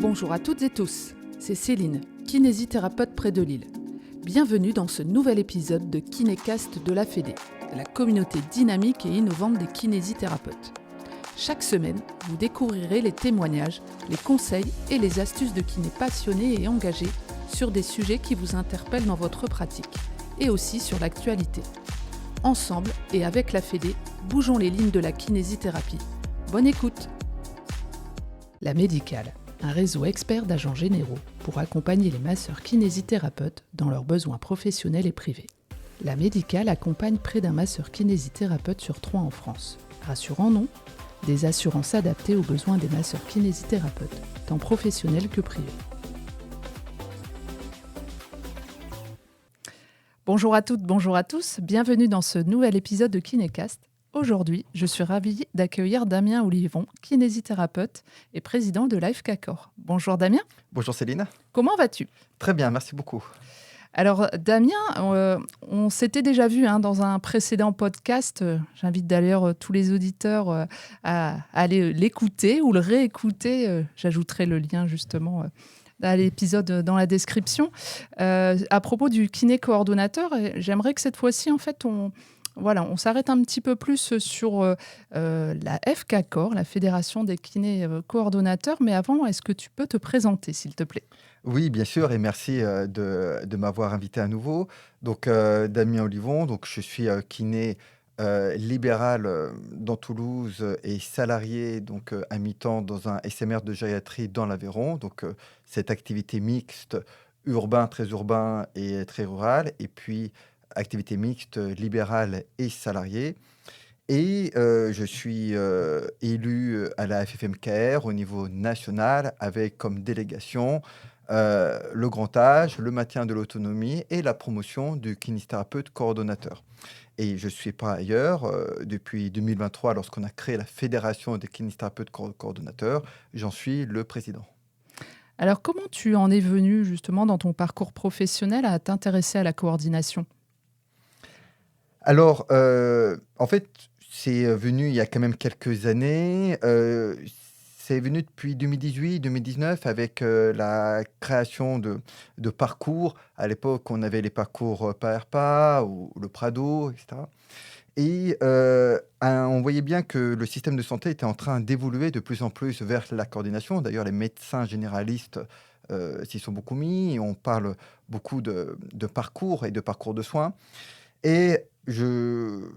Bonjour à toutes et tous, c'est Céline, kinésithérapeute près de Lille. Bienvenue dans ce nouvel épisode de Kinécast de la Fédé, la communauté dynamique et innovante des kinésithérapeutes. Chaque semaine, vous découvrirez les témoignages, les conseils et les astuces de kinés passionnés et engagés sur des sujets qui vous interpellent dans votre pratique et aussi sur l'actualité. Ensemble et avec la Fédé, bougeons les lignes de la kinésithérapie. Bonne écoute! La Médicale, un réseau expert d'agents généraux pour accompagner les masseurs kinésithérapeutes dans leurs besoins professionnels et privés. La Médicale accompagne près d'un masseur kinésithérapeute sur 3 en France. Rassurant, non ? Des assurances adaptées aux besoins des masseurs kinésithérapeutes, tant professionnels que privés. Bonjour à toutes, bonjour à tous, bienvenue dans ce nouvel épisode de Kinécast. Aujourd'hui, je suis ravie d'accueillir Damien Olivon, kinésithérapeute et président de l'AFCACOR. Bonjour Damien. Bonjour Céline. Comment vas-tu ? Très bien, merci beaucoup. Alors Damien, on s'était déjà vu dans un précédent podcast. J'invite d'ailleurs tous les auditeurs à aller l'écouter ou le réécouter. J'ajouterai le lien justement à l'épisode dans la description. À propos du kiné coordonnateur, j'aimerais que cette fois-ci, en fait, on s'arrête un petit peu plus sur la FCACOR, la Fédération des kinés coordonnateurs. Mais avant, est-ce que tu peux te présenter, s'il te plaît ? Oui, bien sûr, et merci de m'avoir invité à nouveau. Donc, Damien Olivon, donc, je suis kiné libéral dans Toulouse et salarié donc, à mi-temps dans un SMR de gériatrie dans l'Aveyron. Donc, cette activité mixte, urbain, très urbain et très rural. Et puis, activité mixte, libérale et salariée. Et je suis élu à la FFMKR au niveau national avec comme délégation le grand âge, le maintien de l'autonomie et la promotion du kinésithérapeute coordonnateur. Et je suis par ailleurs, depuis 2023, lorsqu'on a créé la Fédération des kinésithérapeutes coordonnateurs, j'en suis le président. Alors, comment tu en es venu justement dans ton parcours professionnel à t'intéresser à la coordination ? Alors, en fait, c'est venu il y a quand même quelques années. C'est venu depuis 2018-2019 avec la création de parcours. À l'époque, on avait les parcours pas RPA ou le Prado, etc. Et on voyait bien que le système de santé était en train d'évoluer de plus en plus vers la coordination. D'ailleurs, les médecins généralistes s'y sont beaucoup mis. On parle beaucoup de parcours et de parcours de soins. Et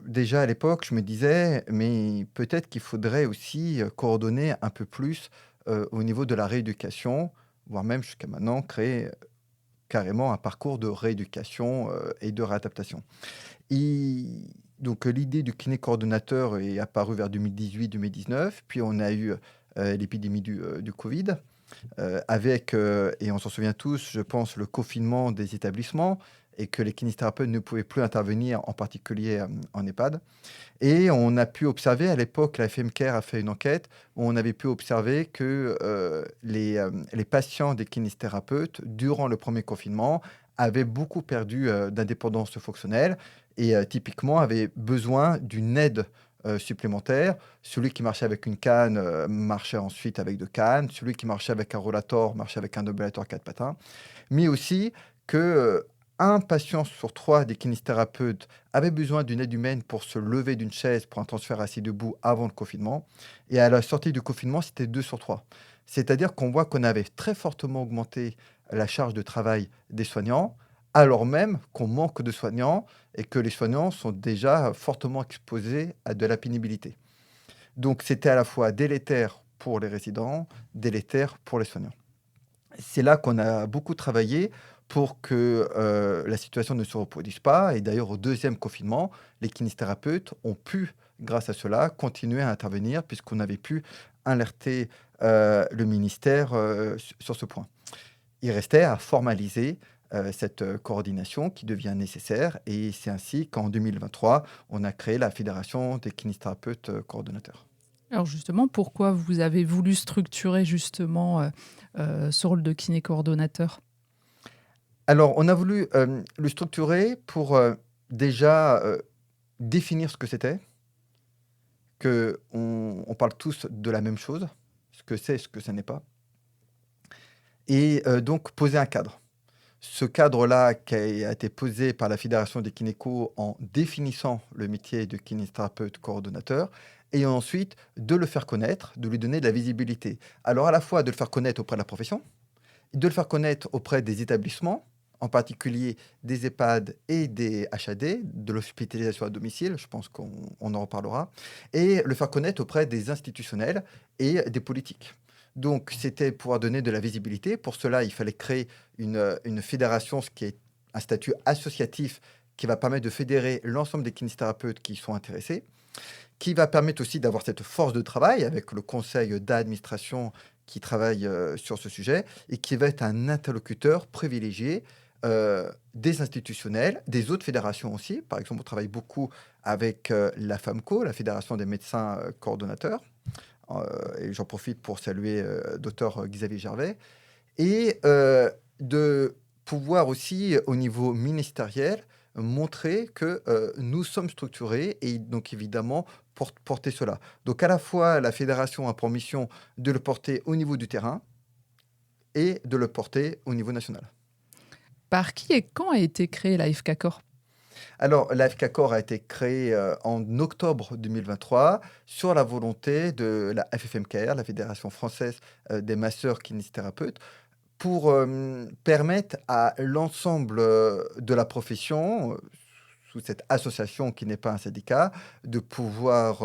déjà à l'époque, je me disais, mais peut-être qu'il faudrait aussi coordonner un peu plus au niveau de la rééducation, voire même jusqu'à maintenant créer carrément un parcours de rééducation et de réadaptation. Et donc l'idée du kiné coordonnateur est apparue vers 2018-2019, puis on a eu l'épidémie du Covid, avec, et on s'en souvient tous, je pense, le confinement des établissements, et que les kinésithérapeutes ne pouvaient plus intervenir, en particulier en EHPAD. Et on a pu observer, à l'époque, la FMKR a fait une enquête, où on avait pu observer que les patients des kinésithérapeutes, durant le premier confinement, avaient beaucoup perdu d'indépendance fonctionnelle et typiquement avaient besoin d'une aide supplémentaire. Celui qui marchait avec une canne marchait ensuite avec 2 cannes. Celui qui marchait avec un rollator marchait avec un déambulateur 4 patins. Mais aussi que un patient sur 3 des kinésithérapeutes avait besoin d'une aide humaine pour se lever d'une chaise pour un transfert assis debout avant le confinement. Et à la sortie du confinement, c'était 2 sur 3. C'est-à-dire qu'on voit qu'on avait très fortement augmenté la charge de travail des soignants, alors même qu'on manque de soignants et que les soignants sont déjà fortement exposés à de la pénibilité. Donc c'était à la fois délétère pour les résidents, délétère pour les soignants. C'est là qu'on a beaucoup travaillé pour que la situation ne se reproduise pas. Et d'ailleurs, au 2e confinement, les kinésithérapeutes ont pu, grâce à cela, continuer à intervenir puisqu'on avait pu alerter le ministère sur ce point. Il restait à formaliser cette coordination qui devient nécessaire. Et c'est ainsi qu'en 2023, on a créé la Fédération des kinésithérapeutes coordonnateurs. Alors justement, pourquoi vous avez voulu structurer justement ce rôle de kiné coordonnateur ? Alors, on a voulu le structurer pour déjà définir ce que c'était, qu'on parle tous de la même chose, ce que c'est, ce que ça n'est pas. et donc poser un cadre. Ce cadre-là qui a été posé par la Fédération des kinécos en définissant le métier de kinésithérapeute coordonnateur et ensuite de le faire connaître, de lui donner de la visibilité. Alors à la fois de le faire connaître auprès de la profession, de le faire connaître auprès des établissements, en particulier des EHPAD et des HAD, de l'hospitalisation à domicile, je pense qu'on en reparlera, et le faire connaître auprès des institutionnels et des politiques. Donc, c'était pouvoir donner de la visibilité. Pour cela, il fallait créer une fédération, ce qui est un statut associatif qui va permettre de fédérer l'ensemble des kinésithérapeutes qui sont intéressés, qui va permettre aussi d'avoir cette force de travail avec le conseil d'administration qui travaille sur ce sujet et qui va être un interlocuteur privilégié des institutionnels, des autres fédérations aussi. Par exemple, on travaille beaucoup avec la FAMCO, la Fédération des médecins coordonnateurs. Et j'en profite pour saluer Dr Xavier Gervais. Et de pouvoir aussi, au niveau ministériel, montrer que nous sommes structurés et donc évidemment porter cela. Donc à la fois, la fédération a pour mission de le porter au niveau du terrain et de le porter au niveau national. Par qui et quand a été créée la FK Corp? Alors, la FK Corp a été créée en octobre 2023 sur la volonté de la FFMKR, la Fédération française des masseurs kinésithérapeutes, pour permettre à l'ensemble de la profession, sous cette association qui n'est pas un syndicat, de pouvoir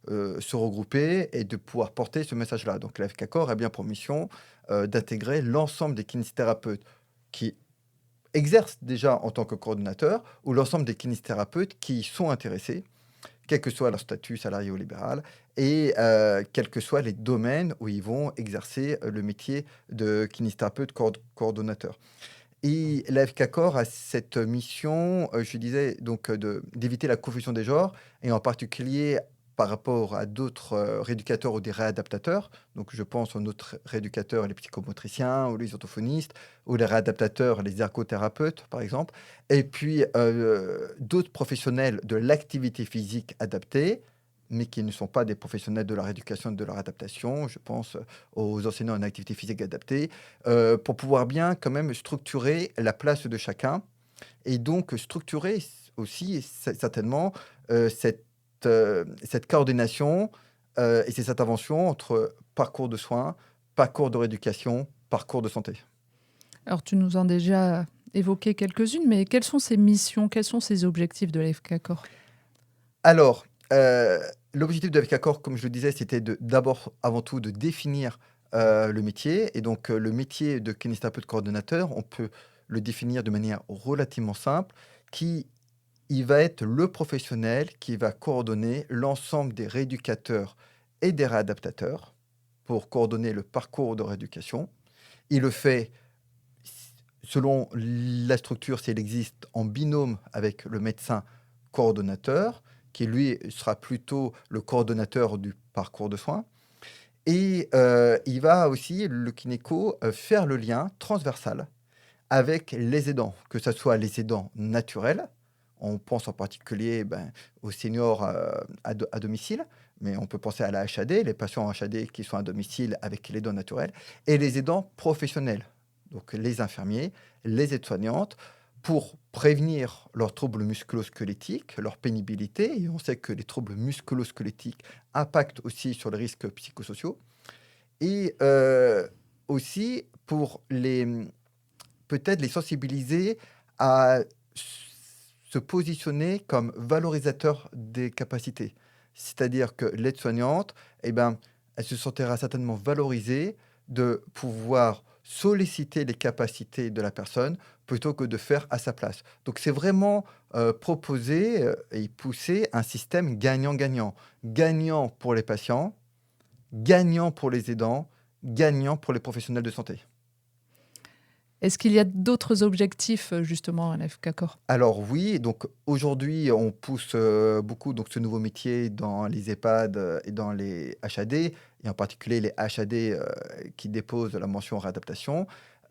se regrouper et de pouvoir porter ce message-là. Donc la FK Corp a bien pour mission d'intégrer l'ensemble des kinésithérapeutes qui exercent déjà en tant que coordonnateur ou l'ensemble des kinésithérapeutes qui y sont intéressés, quel que soit leur statut salarié ou libéral, et quels que soient les domaines où ils vont exercer le métier de kinésithérapeute coordonnateur. Et la FK Corp a cette mission, je disais, donc d'éviter la confusion des genres, et en particulier par rapport à d'autres rééducateurs ou des réadaptateurs. Donc je pense aux autres rééducateurs, les psychomotriciens, ou les orthophonistes, ou les réadaptateurs, les ergothérapeutes, par exemple. Et puis d'autres professionnels de l'activité physique adaptée, mais qui ne sont pas des professionnels de la rééducation et de leur adaptation. Je pense aux enseignants en activité physique adaptée, pour pouvoir bien quand même structurer la place de chacun et donc structurer aussi certainement cette coordination et ces interventions entre parcours de soins, parcours de rééducation, parcours de santé. Alors, tu nous en as déjà évoqué quelques-unes, mais quelles sont ces missions, quels sont ces objectifs de la FK Corp? Alors, l'objectif de FK Corp, comme je le disais, c'était d'abord, avant tout, de définir le métier. Et donc, le métier de kinésithérapeute coordonnateur, on peut le définir de manière relativement simple, qui il va être le professionnel qui va coordonner l'ensemble des rééducateurs et des réadaptateurs pour coordonner le parcours de rééducation. Il le fait selon la structure, si elle existe, en binôme avec le médecin coordonnateur, qui lui sera plutôt le coordonnateur du parcours de soins. Et il va aussi, le kinéco, faire le lien transversal avec les aidants, que ce soit les aidants naturels. On pense en particulier aux seniors à domicile, mais on peut penser à la HAD, les patients en HAD qui sont à domicile avec les aidants naturels, et les aidants professionnels, donc les infirmiers, les aides-soignantes, pour prévenir leurs troubles musculo-squelettiques, leur pénibilité. Et on sait que les troubles musculo-squelettiques impactent aussi sur les risques psychosociaux. Et aussi pour peut-être les sensibiliser à se positionner comme valorisateur des capacités. C'est-à-dire que l'aide-soignante, elle se sentira certainement valorisée de pouvoir solliciter les capacités de la personne plutôt que de faire à sa place. Donc c'est vraiment proposer et pousser un système gagnant-gagnant. Gagnant pour les patients, gagnant pour les aidants, gagnant pour les professionnels de santé. Est-ce qu'il y a d'autres objectifs, justement, à la FK Corp? Alors oui, donc aujourd'hui, on pousse beaucoup donc, ce nouveau métier dans les EHPAD et dans les HAD, et en particulier les HAD qui déposent la mention réadaptation.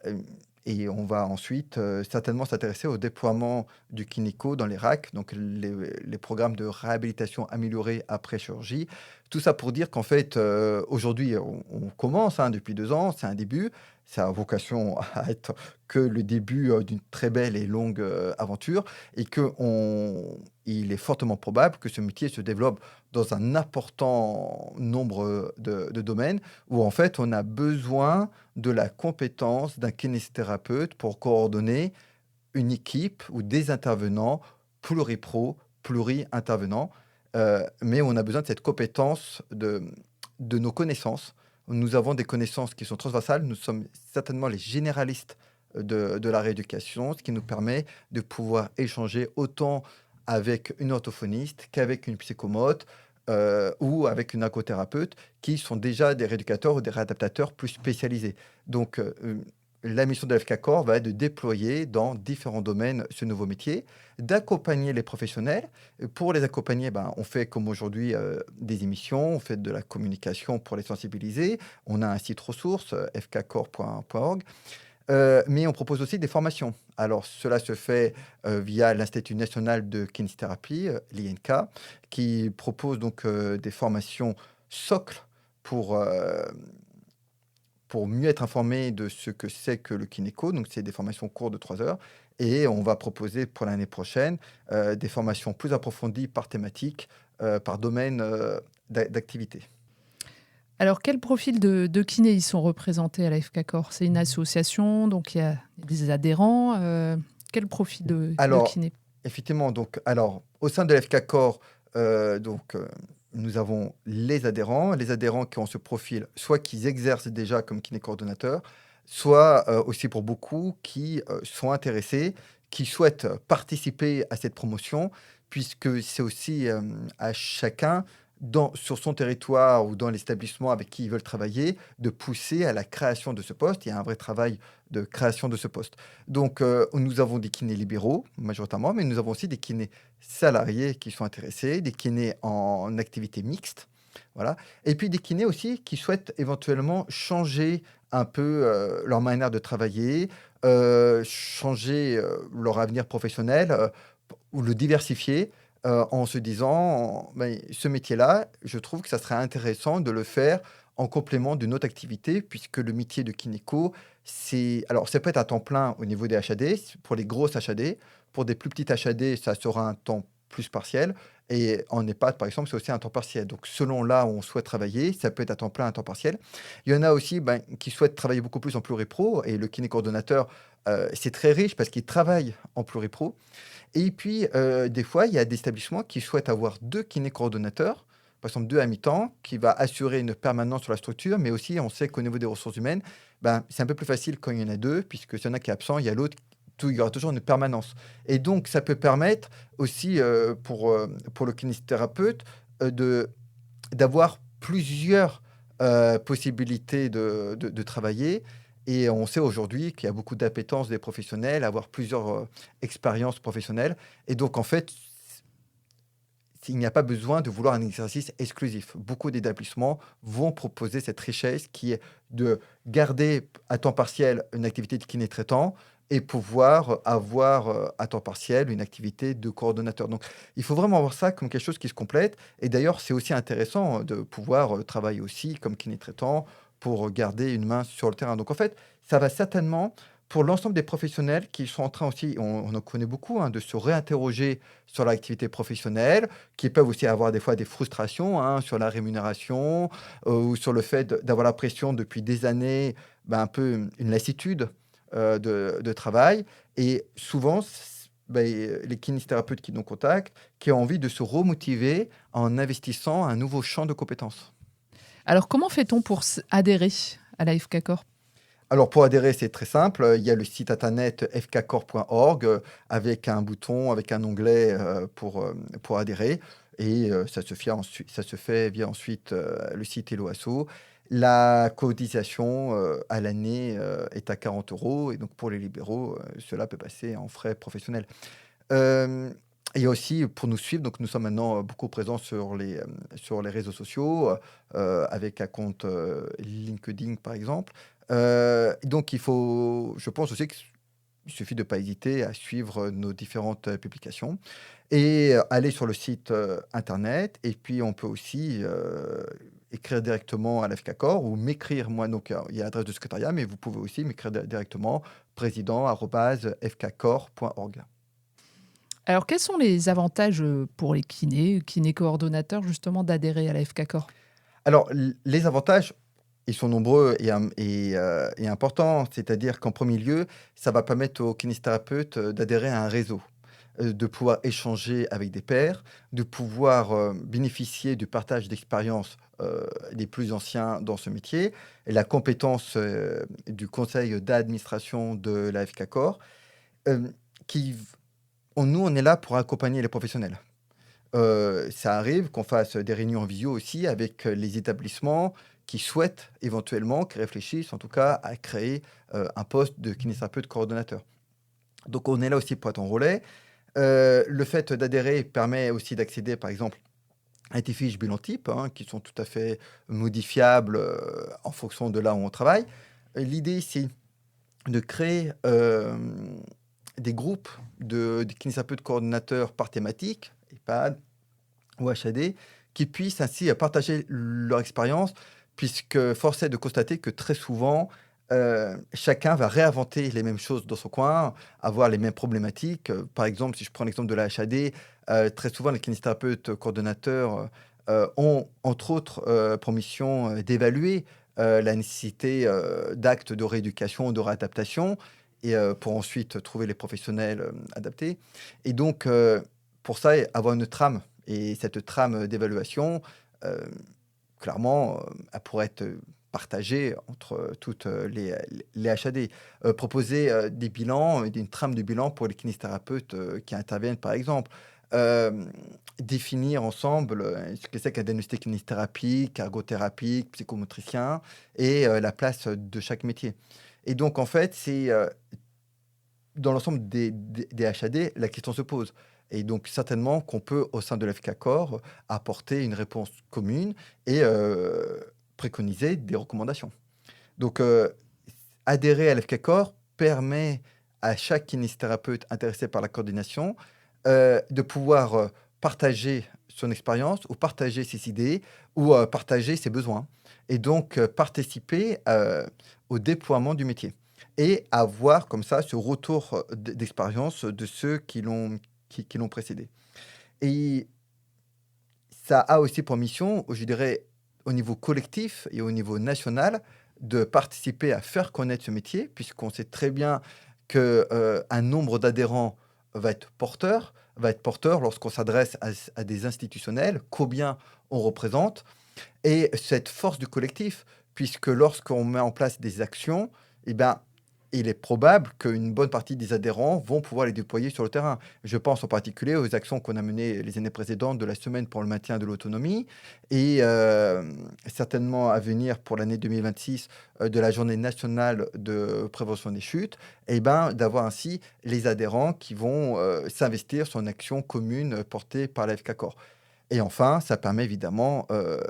Euh, Et on va ensuite certainement s'intéresser au déploiement du Kinéco dans les RAC, donc les programmes de réhabilitation améliorée après chirurgie. Tout ça pour dire qu'en fait, aujourd'hui, on commence depuis 2 ans, c'est un début. Ça a vocation à être que le début d'une très belle et longue aventure et il est fortement probable que ce métier se développe dans un important nombre de domaines où en fait on a besoin de la compétence d'un kinésithérapeute pour coordonner une équipe ou des intervenants pluripro, pluri-intervenants. Mais on a besoin de cette compétence de nos connaissances. Nous avons des connaissances qui sont transversales. Nous sommes certainement les généralistes de la rééducation, ce qui nous permet de pouvoir échanger autant avec une orthophoniste qu'avec une psychomote ou avec une ergothérapeute qui sont déjà des rééducateurs ou des réadaptateurs plus spécialisés. Donc, la mission de FK Core va être de déployer dans différents domaines ce nouveau métier, d'accompagner les professionnels. Pour les accompagner, on fait comme aujourd'hui des émissions, on fait de la communication pour les sensibiliser. On a un site ressource, fkcore.org. Mais on propose aussi des formations. Alors, cela se fait via l'Institut national de kinésithérapie, l'INK, qui propose donc des formations socles pour, euh, pour mieux être informé de ce que c'est que le kinéco. Donc, c'est des formations courtes de 3 heures. Et on va proposer pour l'année prochaine des formations plus approfondies par thématique, par domaine d'activité. Alors, quel profil de kinés ils sont représentés à la FK Corps? C'est une association, donc il y a des adhérents. Quel profil de Alors, kiné? effectivement, donc, alors, au sein de l'FK Core, nous avons les adhérents qui ont ce profil, soit qu'ils exercent déjà comme kiné coordonnateur, soit aussi pour beaucoup qui sont intéressés, qui souhaitent participer à cette promotion, puisque c'est aussi à chacun, sur son territoire ou dans l'établissement avec qui ils veulent travailler, de pousser à la création de ce poste. Il y a un vrai travail de création de ce poste. Donc, nous avons des kinés libéraux, majoritairement, mais nous avons aussi des kinés salariés qui sont intéressés, des kinés en activité mixte, voilà. Et puis des kinés aussi qui souhaitent éventuellement changer un peu leur manière de travailler, changer leur avenir professionnel ou le diversifier en se disant, ben, ce métier-là, je trouve que ça serait intéressant de le faire en complément d'une autre activité, puisque le métier de kinéco, alors ça peut être à temps plein au niveau des HAD, pour les grosses HAD. Pour des plus petites HAD, ça sera un temps plus partiel. Et en EHPAD, par exemple, c'est aussi un temps partiel. Donc, selon là où on souhaite travailler, ça peut être à temps plein, à temps partiel. Il y en a aussi qui souhaitent travailler beaucoup plus en pluripro. Et le kiné coordonnateur, c'est très riche parce qu'il travaille en pluripro. Et puis, des fois, il y a des établissements qui souhaitent avoir 2 kinés coordonnateurs, par exemple 2 à mi-temps, qui va assurer une permanence sur la structure, mais aussi on sait qu'au niveau des ressources humaines, c'est un peu plus facile quand il y en a 2, puisque s'il y en a qui est absent, il y a l'autre, il y aura toujours une permanence. Et donc, ça peut permettre aussi pour le kinésithérapeute d'avoir plusieurs possibilités de travailler. Et on sait aujourd'hui qu'il y a beaucoup d'appétence des professionnels à avoir plusieurs expériences professionnelles. Et donc, en fait, il n'y a pas besoin de vouloir un exercice exclusif. Beaucoup d'établissements vont proposer cette richesse qui est de garder à temps partiel une activité de kiné traitant et pouvoir avoir à temps partiel une activité de coordonnateur. Donc, il faut vraiment voir ça comme quelque chose qui se complète. Et d'ailleurs, c'est aussi intéressant de pouvoir travailler aussi comme kiné traitant pour garder une main sur le terrain. Donc, en fait, ça va certainement pour l'ensemble des professionnels qui sont en train aussi, on en connaît beaucoup, de se réinterroger sur l'activité professionnelle, qui peuvent aussi avoir des fois des frustrations sur la rémunération ou sur le fait d'avoir la pression depuis des années, un peu une lassitude de travail. Et souvent, les kinésithérapeutes qui nous contactent, qui ont envie de se remotiver en investissant un nouveau champ de compétences. Alors, comment fait-on pour adhérer à la FK Corps? Alors pour adhérer, c'est très simple. Il y a le site internet fkcore.org avec un bouton, avec un onglet pour adhérer. Et ça se fait via ensuite le site Helloasso. La cotisation à l'année est à 40 euros. Et donc pour les libéraux, cela peut passer en frais professionnels. Euh, et aussi pour nous suivre, donc nous sommes maintenant beaucoup présents sur les réseaux sociaux, avec un compte LinkedIn par exemple. Donc je pense aussi qu'il suffit de ne pas hésiter à suivre nos différentes publications et aller sur le site internet. Et puis, on peut aussi écrire directement à l'FKCOR ou m'écrire, moi, donc il y a l'adresse de secrétariat, mais vous pouvez aussi m'écrire directement président@fkcor.org. Alors, quels sont les avantages pour les kinés coordonnateurs, justement, d'adhérer à la FKCOR? Alors, les avantages, ils sont nombreux et importants. C'est-à-dire qu'en premier lieu, ça va permettre aux kinésithérapeutes d'adhérer à un réseau, de pouvoir échanger avec des pairs, de pouvoir bénéficier du partage d'expériences des plus anciens dans ce métier, et la compétence du conseil d'administration de la FKCOR, euh, qui, nous, on est là pour accompagner les professionnels. Ça arrive qu'on fasse des réunions en visio aussi avec les établissements qui souhaitent éventuellement, qui réfléchissent en tout cas à créer un poste de kinésithérapeute coordonnateur. Donc on est là aussi pour être en relais. Le fait d'adhérer permet aussi d'accéder par exemple à des fiches bilan type qui sont tout à fait modifiables en fonction de là où on travaille. L'idée c'est de créer des groupes de kinésithérapeutes coordonnateurs par thématique, EHPAD, ou HAD, qui puissent ainsi partager leur expérience, puisque force est de constater que très souvent, chacun va réinventer les mêmes choses dans son coin, avoir les mêmes problématiques. Par exemple, si je prends l'exemple de la HAD, très souvent les kinésithérapeutes coordonnateurs ont entre autres pour mission d'évaluer la nécessité d'actes de rééducation, de réadaptation, et pour ensuite trouver les professionnels adaptés. Et donc, pour ça, avoir une trame. Et cette trame d'évaluation, euh, clairement, elle pourrait être partagée entre toutes les HAD. Proposer des bilans, une trame de bilan pour les kinésithérapeutes qui interviennent, par exemple. Euh, Définir ensemble ce que c'est qu'un diagnostic kinésithérapie, ergothérapie, psychomotricien, et la place de chaque métier. Et donc, en fait, c'est dans l'ensemble des HAD, la question se pose. Et donc, certainement qu'on peut, au sein de l'FKCOR, apporter une réponse commune et préconiser des recommandations. Donc, adhérer à l'FKCOR permet à chaque kinésithérapeute intéressé par la coordination de pouvoir partager son expérience ou partager ses idées ou partager ses besoins. Et donc, participer au déploiement du métier et avoir comme ça ce retour d'expérience de ceux qui l'ont précédé. Et ça a aussi pour mission, je dirais, au niveau collectif et au niveau national, de participer à faire connaître ce métier, puisqu'on sait très bien qu'un nombre d'adhérents va être porteur lorsqu'on s'adresse à des institutionnels, combien on représente, et cette force du collectif, puisque lorsqu'on met en place des actions, eh ben, il est probable qu'une bonne partie des adhérents vont pouvoir les déployer sur le terrain. Je pense en particulier aux actions qu'on a menées les années précédentes de la semaine pour le maintien de l'autonomie et certainement à venir pour l'année 2026 de la journée nationale de prévention des chutes, et ben, d'avoir ainsi les adhérents qui vont s'investir sur une action commune portée par la FKCOR. Et enfin, ça permet évidemment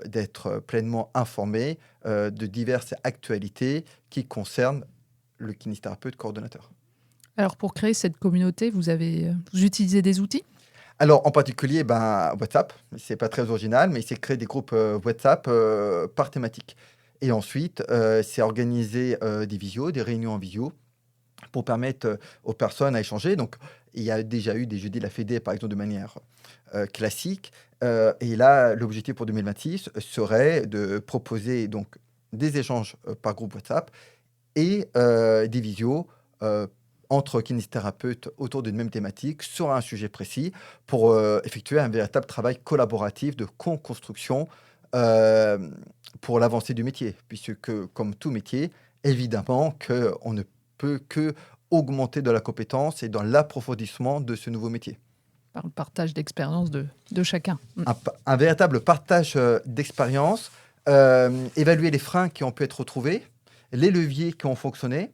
d'être pleinement informé de diverses actualités qui concernent le kinésithérapeute coordonnateur. Alors, pour créer cette communauté, vous utilisez des outils? Alors, en particulier, WhatsApp, c'est pas très original, mais c'est créer des groupes WhatsApp par thématique. Et ensuite, c'est organiser des visios, des réunions en visio, pour permettre aux personnes à échanger. Donc, il y a déjà eu des jeudis de la Fédé, par exemple, de manière classique. Et là, l'objectif pour 2026 serait de proposer donc des échanges par groupe WhatsApp et des visios entre kinésithérapeutes autour d'une même thématique sur un sujet précis pour effectuer un véritable travail collaboratif de co-construction euh, pour l'avancée du métier. Puisque, comme tout métier, évidemment qu'on ne peut que augmenter de la compétence et dans l'approfondissement de ce nouveau métier. Par le partage d'expérience de chacun. Un véritable partage d'expérience, évaluer les freins qui ont pu être retrouvés, les leviers qui ont fonctionné.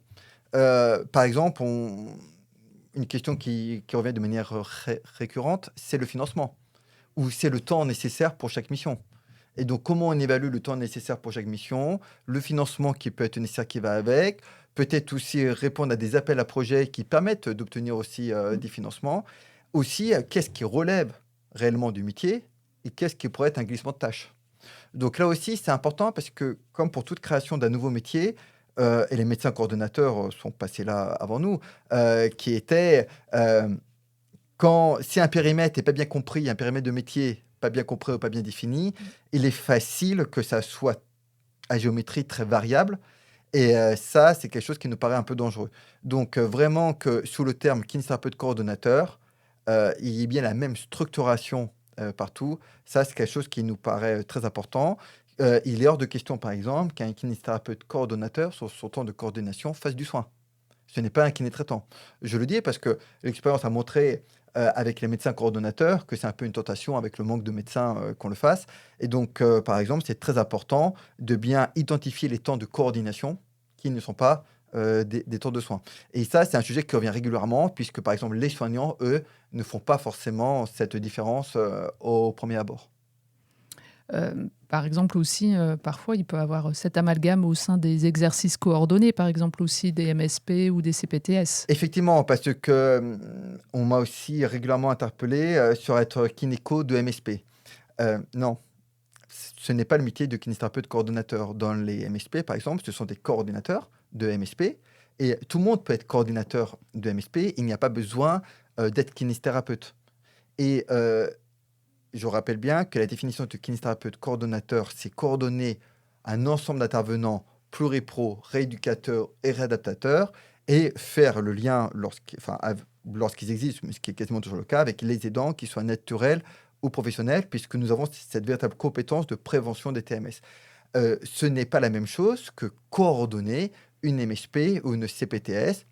Par exemple, une question qui revient de manière récurrente, c'est le financement, ou c'est le temps nécessaire pour chaque mission. Et donc, comment on évalue le temps nécessaire pour chaque mission, le financement qui peut être nécessaire qui va avec, peut-être aussi répondre à des appels à projets qui permettent d'obtenir aussi des financements. Aussi, qu'est-ce qui relève réellement du métier et qu'est-ce qui pourrait être un glissement de tâches. Donc là aussi, c'est important parce que, comme pour toute création d'un nouveau métier, et les médecins coordonnateurs sont passés là avant nous, qui étaient, si un périmètre n'est pas bien compris, un périmètre de métier pas bien compris ou pas bien défini, il est facile que ça soit à géométrie très variable. Et ça, c'est quelque chose qui nous paraît un peu dangereux. Donc vraiment que sous le terme kinésithérapeute coordonnateur, il y ait bien la même structuration partout. Ça, c'est quelque chose qui nous paraît très important. Il est hors de question, par exemple, qu'un kinésithérapeute coordonnateur, sur son temps de coordination, fasse du soin. Ce n'est pas un kiné traitant. Je le dis parce que l'expérience a montré avec les médecins coordonnateurs que c'est un peu une tentation avec le manque de médecins qu'on le fasse. Et donc, par exemple, c'est très important de bien identifier les temps de coordination qui ne sont pas des temps de soins. Et ça, c'est un sujet qui revient régulièrement puisque, par exemple, les soignants, eux, ne font pas forcément cette différence au premier abord. Par exemple aussi, parfois, il peut y avoir cet amalgame au sein des exercices coordonnés, par exemple aussi des MSP ou des CPTS. Effectivement, parce que on m'a aussi régulièrement interpellé sur être kinéco de MSP. Non, ce n'est pas le métier de kinésithérapeute coordonnateur. Dans les MSP, par exemple, ce sont des coordinateurs de MSP et tout le monde peut être coordinateur de MSP. Il n'y a pas besoin d'être kinésithérapeute. Et je rappelle bien que la définition de kinésithérapeute coordonnateur, c'est coordonner un ensemble d'intervenants pluripro, rééducateurs et réadaptateurs et faire le lien lorsqu'ils existent, mais ce qui est quasiment toujours le cas, avec les aidants, qu'ils soient naturels ou professionnels, puisque nous avons cette véritable compétence de prévention des TMS. Ce n'est pas la même chose que coordonner une MSP ou une CPTS,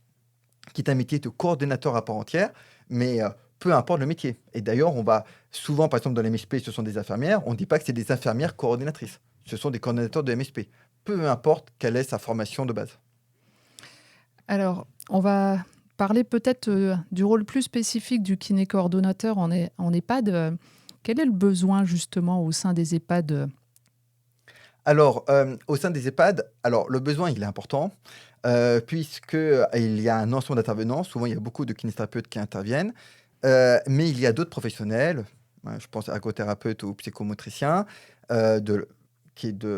qui est un métier de coordinateur à part entière, mais peu importe le métier. Et d'ailleurs, on va souvent, par exemple, dans les MSP, ce sont des infirmières, on ne dit pas que c'est des infirmières coordinatrices. Ce sont des coordinateurs de MSP. Peu importe quelle est sa formation de base. Alors, on va parler peut-être du rôle plus spécifique du kiné coordonnateur en EHPAD. Quel est le besoin justement au sein des EHPAD? Alors, au sein des EHPAD, alors le besoin, il est important, puisque il y a un ensemble d'intervenants. Souvent, il y a beaucoup de kinésithérapeutes qui interviennent, mais il y a d'autres professionnels, je pense à ergothérapeutes ou psychomotriciens, de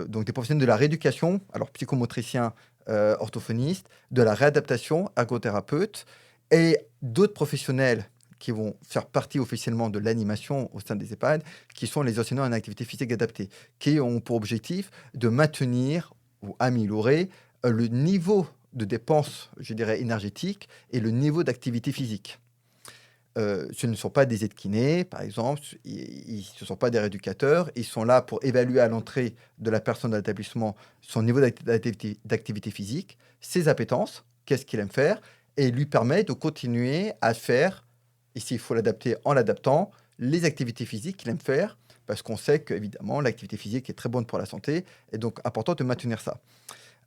donc des professionnels de la rééducation, alors psychomotriciens, orthophonistes, de la réadaptation, ergothérapeutes et d'autres professionnels qui vont faire partie officiellement de l'animation au sein des EHPAD, qui sont les enseignants en activité physique adaptée, qui ont pour objectif de maintenir ou améliorer le niveau de dépenses, je dirais, énergétiques et le niveau d'activité physique. Ce ne sont pas des aides-kinés, par exemple, ce ne sont pas des rééducateurs, ils sont là pour évaluer à l'entrée de la personne dans l'établissement son niveau d'activité physique, ses appétences, qu'est-ce qu'il aime faire, et lui permet de continuer à faire, ici il faut l'adapter en l'adaptant, les activités physiques qu'il aime faire, parce qu'on sait qu'évidemment l'activité physique est très bonne pour la santé, et donc important de maintenir ça.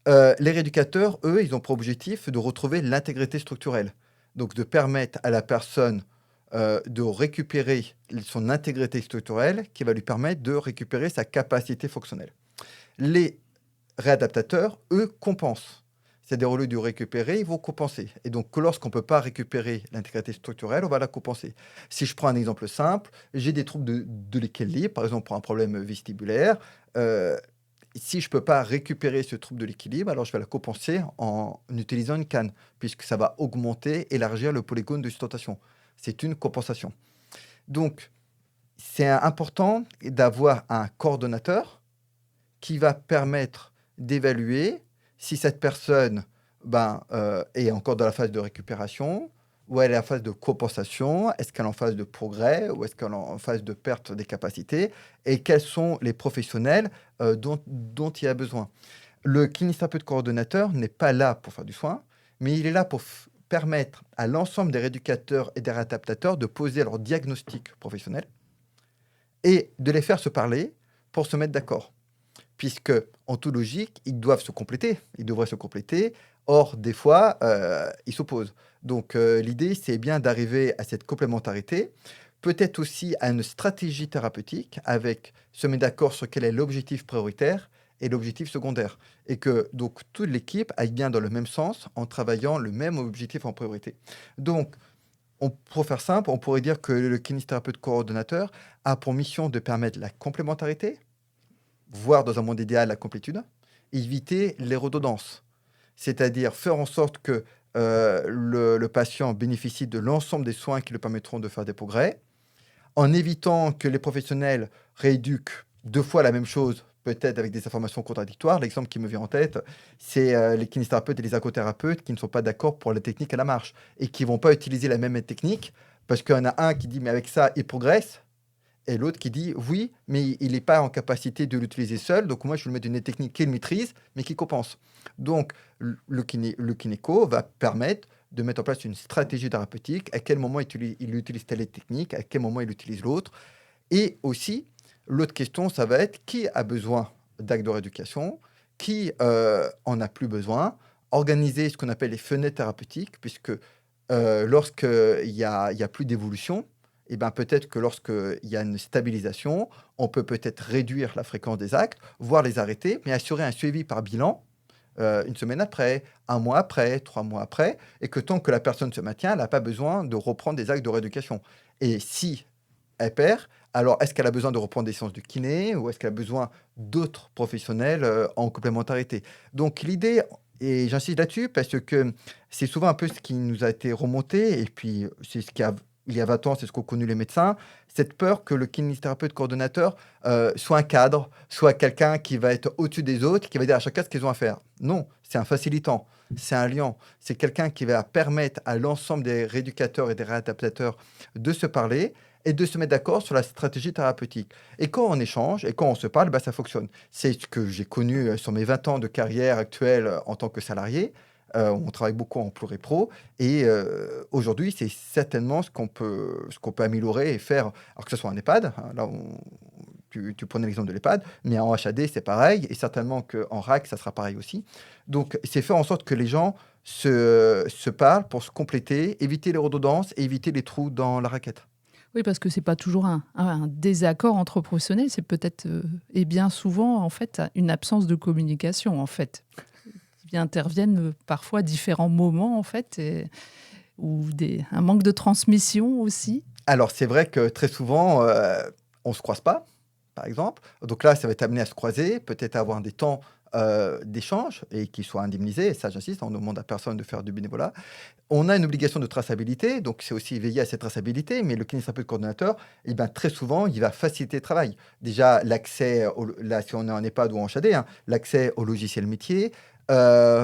Les rééducateurs, eux, ils ont pour objectif de retrouver l'intégrité structurelle, donc de permettre à la personne de récupérer son intégrité structurelle qui va lui permettre de récupérer sa capacité fonctionnelle. Les réadaptateurs, eux, compensent. C'est-à-dire, au lieu de récupérer, ils vont compenser. Et donc, lorsqu'on ne peut pas récupérer l'intégrité structurelle, on va la compenser. Si je prends un exemple simple, j'ai des troubles de l'équilibre, par exemple pour un problème vestibulaire. Si je ne peux pas récupérer ce trouble de l'équilibre, alors je vais la compenser en utilisant une canne, puisque ça va augmenter, élargir le polygone de sustentation. C'est une compensation. Donc, c'est important d'avoir un coordonnateur qui va permettre d'évaluer si cette personne est encore dans la phase de récupération, ou elle est en phase de compensation, est-ce qu'elle est en phase de progrès, ou est-ce qu'elle est en phase de perte des capacités, et quels sont les professionnels dont il y a besoin. Le kinésithérapeute coordonnateur n'est pas là pour faire du soin, mais il est là pour permettre à l'ensemble des rééducateurs et des réadaptateurs de poser leur diagnostic professionnel et de les faire se parler pour se mettre d'accord. Puisque, en toute logique, ils doivent se compléter, ils devraient se compléter. Or, des fois, ils s'opposent. Donc, l'idée, c'est bien d'arriver à cette complémentarité peut-être aussi à une stratégie thérapeutique avec se mettre d'accord sur quel est l'objectif prioritaire et l'objectif secondaire. Et que donc toute l'équipe aille bien dans le même sens en travaillant le même objectif en priorité. Donc, pour faire simple, on pourrait dire que le kinésithérapeute coordonnateur a pour mission de permettre la complémentarité, voire dans un monde idéal la complétude, éviter les redondances. C'est-à-dire faire en sorte que le patient bénéficie de l'ensemble des soins qui lui permettront de faire des progrès, en évitant que les professionnels rééduquent 2 fois la même chose, peut-être avec des informations contradictoires. L'exemple qui me vient en tête, c'est, les kinésithérapeutes et les ergothérapeutes qui ne sont pas d'accord pour la technique à la marche et qui vont pas utiliser la même technique parce qu'il y en a un qui dit: «Mais avec ça, il progresse» et l'autre qui dit: «Oui, mais il n'est pas en capacité de l'utiliser seul, donc moi je vais lui mettre une technique qu'il maîtrise, mais qui compense». Donc le kinéco va permettre de mettre en place une stratégie thérapeutique, à quel moment il utilise telle technique, à quel moment il utilise l'autre. Et aussi, l'autre question, ça va être qui a besoin d'actes de rééducation, qui en a plus besoin, organiser ce qu'on appelle les fenêtres thérapeutiques, puisque lorsqu'il y a plus d'évolution, et ben peut-être que lorsqu'il y a une stabilisation, on peut peut-être réduire la fréquence des actes, voire les arrêter, mais assurer un suivi par bilan 1 semaine après, 1 mois après, 3 mois après, et que tant que la personne se maintient, elle n'a pas besoin de reprendre des actes de rééducation. Et si elle perd, alors est-ce qu'elle a besoin de reprendre des séances de kiné ou est-ce qu'elle a besoin d'autres professionnels en complémentarité? Donc l'idée, et j'insiste là-dessus parce que c'est souvent un peu ce qui nous a été remonté, et puis c'est ce qui a, il y a 20 ans, c'est ce qu'ont connu les médecins, cette peur que le kinésithérapeute coordonnateur soit un cadre, soit quelqu'un qui va être au-dessus des autres, qui va dire à chacun ce qu'ils ont à faire. Non, c'est un facilitant, c'est un liant, c'est quelqu'un qui va permettre à l'ensemble des rééducateurs et des réadaptateurs de se parler et de se mettre d'accord sur la stratégie thérapeutique. Et quand on échange et quand on se parle, bah, ça fonctionne. C'est ce que j'ai connu sur mes 20 ans de carrière actuelle en tant que salarié. On travaille beaucoup en pluri-pro et aujourd'hui, c'est certainement ce qu'on peut améliorer et faire, alors que ce soit en EHPAD, hein, là, tu prenais l'exemple de l'EHPAD, mais en HAD, c'est pareil, et certainement qu'en RAC, ça sera pareil aussi. Donc, c'est faire en sorte que les gens se parlent pour se compléter, éviter les redondances et éviter les trous dans la raquette. Oui, parce que c'est pas toujours un désaccord entre professionnels, c'est peut-être, et bien souvent, en fait, une absence de communication, en fait. Qui interviennent parfois à différents moments, en fait, ou un manque de transmission aussi. Alors, c'est vrai que très souvent, on ne se croise pas, par exemple. Donc là, ça va être amené à se croiser, peut-être à avoir des temps d'échange et qui soient indemnisés. Et ça, j'insiste, on ne demande à personne de faire du bénévolat. On a une obligation de traçabilité, donc c'est aussi veiller à cette traçabilité, mais le kinésithérapeute coordonnateur, eh ben, très souvent, il va faciliter le travail. Déjà, l'accès, là, si on est en EHPAD ou en CHAD, hein, l'accès au logiciel métier,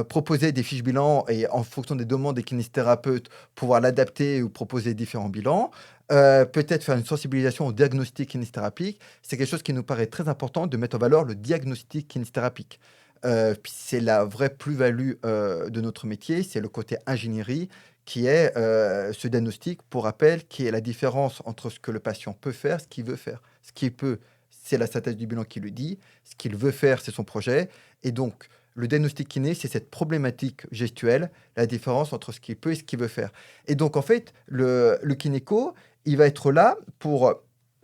proposer des fiches bilan et en fonction des demandes des kinésithérapeutes, pouvoir l'adapter ou proposer différents bilans. Peut-être faire une sensibilisation au diagnostic kinésithérapeutique. C'est quelque chose qui nous paraît très important de mettre en valeur le diagnostic kinésithérapeutique. Puis c'est la vraie plus-value de notre métier, c'est le côté ingénierie qui est ce diagnostic, pour rappel, qui est la différence entre ce que le patient peut faire, ce qu'il veut faire. Ce qu'il peut, c'est la synthèse du bilan qui le dit. Ce qu'il veut faire, c'est son projet. Et donc, le diagnostic kiné, c'est cette problématique gestuelle, la différence entre ce qu'il peut et ce qu'il veut faire. Et donc, en fait, le kinéco, il va être là pour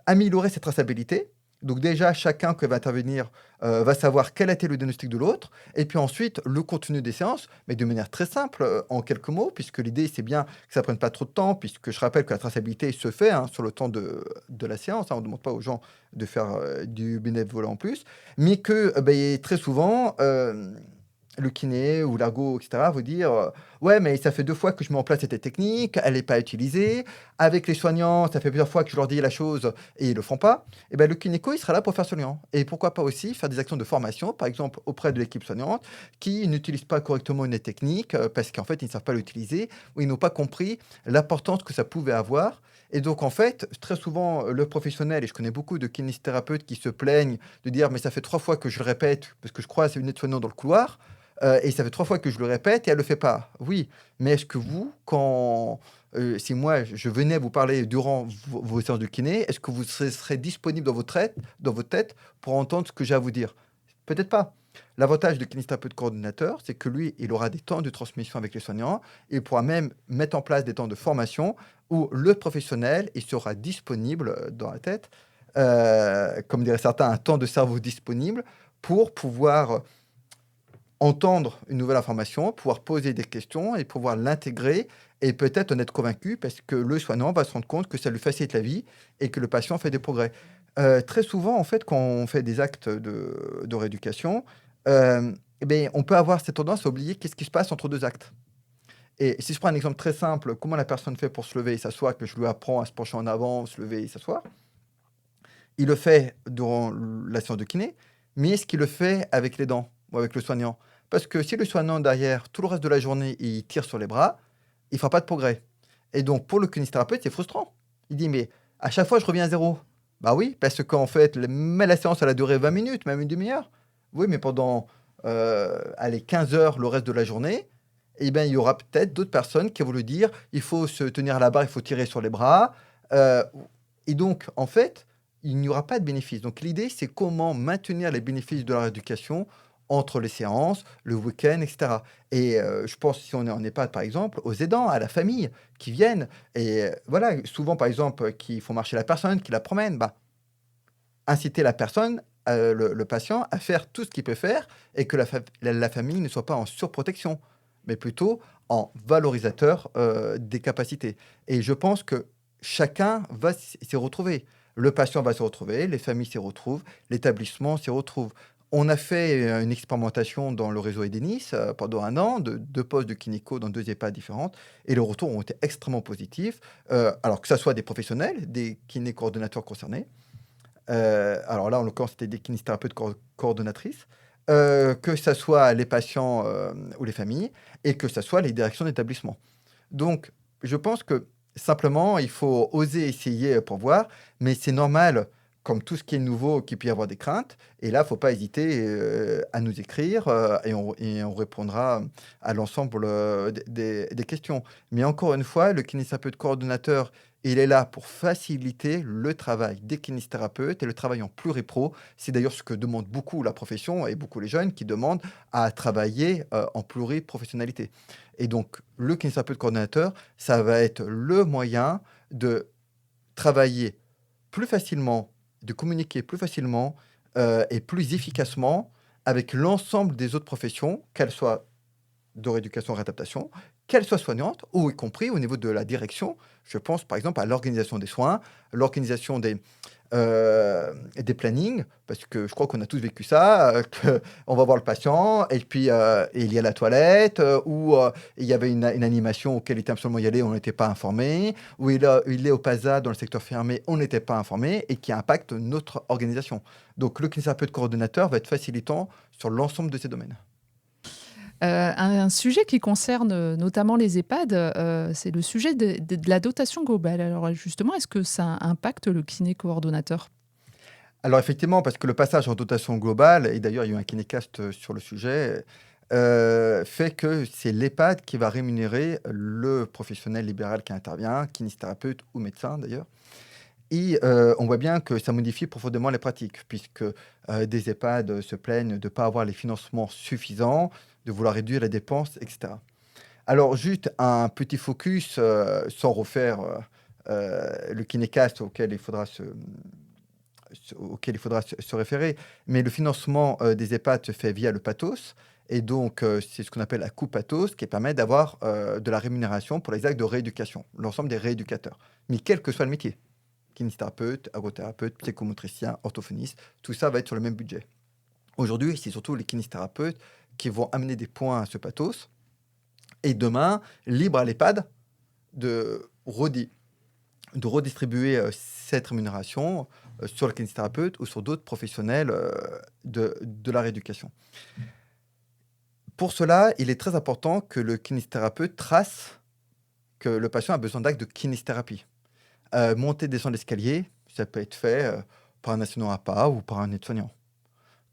améliorer cette traçabilité. Donc déjà, chacun qui va intervenir va savoir quel a été le diagnostic de l'autre, et puis ensuite le contenu des séances, mais de manière très simple, en quelques mots, puisque l'idée c'est bien que ça prenne pas trop de temps, puisque je rappelle que la traçabilité se fait sur le temps de la séance, hein. On ne demande pas aux gens de faire du bénévolat en plus, mais que très souvent, le kiné ou l'ergo, etc., vous dire ouais, mais ça fait 2 fois que je mets en place cette technique, elle n'est pas utilisée. Avec les soignants, ça fait plusieurs fois que je leur dis la chose et ils ne le font pas. Et ben, le kinéco, il sera là pour faire ce lien. Et pourquoi pas aussi faire des actions de formation, par exemple auprès de l'équipe soignante, qui n'utilise pas correctement une technique parce qu'en fait, ils ne savent pas l'utiliser ou ils n'ont pas compris l'importance que ça pouvait avoir. Et donc, en fait, très souvent, le professionnel, et je connais beaucoup de kinésithérapeutes qui se plaignent de dire mais ça fait 3 fois que je le répète parce que je croise une aide-soignante dans le couloir. Et ça fait 3 fois que je le répète et elle ne le fait pas. Oui, mais est-ce que vous, quand si moi je venais vous parler durant vos séances de kiné, est-ce que vous serez disponible dans votre tête pour entendre ce que j'ai à vous dire? Peut-être pas. L'avantage du kinésithérapeute coordonnateur, c'est que lui, il aura des temps de transmission avec les soignants. Il pourra même mettre en place des temps de formation où le professionnel, il sera disponible dans la tête, comme diraient certains, un temps de cerveau disponible pour pouvoir entendre une nouvelle information, pouvoir poser des questions et pouvoir l'intégrer et peut-être en être convaincu parce que le soignant va se rendre compte que ça lui facilite la vie et que le patient fait des progrès. Très souvent, en fait, quand on fait des actes de rééducation, eh ben, on peut avoir cette tendance à oublier qu'est-ce qui se passe entre deux actes. Et si je prends un exemple très simple, comment la personne fait pour se lever et s'asseoir, que je lui apprends à se pencher en avant, se lever et s'asseoir, il le fait durant la séance de kiné, mais est-ce qu'il le fait avec les dents ou avec le soignant? Parce que si le soignant derrière, tout le reste de la journée, il tire sur les bras, il ne fera pas de progrès. Et donc, pour le kinésithérapeute, c'est frustrant. Il dit, mais à chaque fois, je reviens à zéro. Bah oui, parce qu'en fait, mais la séance, elle a duré 20 minutes, même une demi-heure. Oui, mais pendant allez, 15 heures, le reste de la journée, eh ben, il y aura peut-être d'autres personnes qui vont lui dire, il faut se tenir à la barre, il faut tirer sur les bras. Euh, et donc, en fait, il n'y aura pas de bénéfice. Donc l'idée, c'est comment maintenir les bénéfices de la rééducation entre les séances, le week-end, etc. Et je pense, si on est en EHPAD, par exemple, aux aidants, à la famille qui viennent. Et voilà, souvent, par exemple, qui font marcher la personne, qui la promènent, bah, inciter la personne, le patient, à faire tout ce qu'il peut faire et que la famille ne soit pas en surprotection, mais plutôt en valorisateur des capacités. Et je pense que chacun va s'y retrouver. Le patient va se retrouver, les familles s'y retrouvent, l'établissement s'y retrouve. On a fait une expérimentation dans le réseau Edenis pendant 1 an, de 2 postes de kinéco dans 2 EHPAD différentes, et les retours ont été extrêmement positifs. Alors que ce soit des professionnels, des kiné-coordonnateurs concernés, alors là, en l'occurrence, c'était des kinésithérapeutes coordonnatrices, que ça soit les patients, ou les familles et que ça soit les directions d'établissement. Donc je pense que simplement, il faut oser essayer pour voir, mais c'est normal, comme tout ce qui est nouveau, qu'il puisse y avoir des craintes et là, il ne faut pas hésiter, à nous écrire, et on répondra à l'ensemble, des questions. Mais encore une fois, le kinésithérapeute coordonnateur, il est là pour faciliter le travail des kinésithérapeutes et le travail en pluripro. C'est d'ailleurs ce que demande beaucoup la profession et beaucoup les jeunes qui demandent à travailler, en pluriprofessionnalité. Et donc le kinésithérapeute coordonnateur, ça va être le moyen de travailler plus facilement, de communiquer plus facilement, et plus efficacement avec l'ensemble des autres professions, qu'elles soient de rééducation réadaptation, qu'elle soit soignante ou y compris au niveau de la direction. Je pense par exemple à l'organisation des soins, l'organisation des plannings, parce que je crois qu'on a tous vécu ça, qu'on va voir le patient et puis il y a la toilette, ou il y avait une animation auquel il était absolument y aller, on n'était pas informé, ou il est au PASA dans le secteur fermé, on n'était pas informé et qui impacte notre organisation. Donc le kinésithérapeute coordonnateur va être facilitant sur l'ensemble de ces domaines. Un sujet qui concerne notamment les EHPAD, c'est le sujet de la dotation globale. Alors justement, est-ce que ça impacte le kiné coordonnateur? Alors effectivement, parce que le passage en dotation globale, et d'ailleurs il y a eu un kinécast sur le sujet, fait que c'est l'EHPAD qui va rémunérer le professionnel libéral qui intervient, kinésithérapeute ou médecin d'ailleurs. Et on voit bien que ça modifie profondément les pratiques, puisque des EHPAD se plaignent de ne pas avoir les financements suffisants, de vouloir réduire les dépenses, etc. Alors juste un petit focus, sans refaire le kinécast auquel il faudra se référer. Mais le financement des EHPAD se fait via le pathos. Et donc, c'est ce qu'on appelle la coupe pathos, qui permet d'avoir de la rémunération pour les actes de rééducation, l'ensemble des rééducateurs. Mais quel que soit le métier, kinésithérapeute, ergothérapeute, psychomotricien, orthophoniste, tout ça va être sur le même budget. Aujourd'hui, c'est surtout les kinésithérapeutes qui vont amener des points à ce pathos. Et demain, libre à l'EHPAD de redistribuer cette rémunération sur le kinésithérapeute ou sur d'autres professionnels de la rééducation. Pour cela, il est très important que le kinésithérapeute trace que le patient a besoin d'actes de kinésithérapie. Monter, descendre l'escalier, ça peut être fait par un assistant à pas ou par un aide-soignant.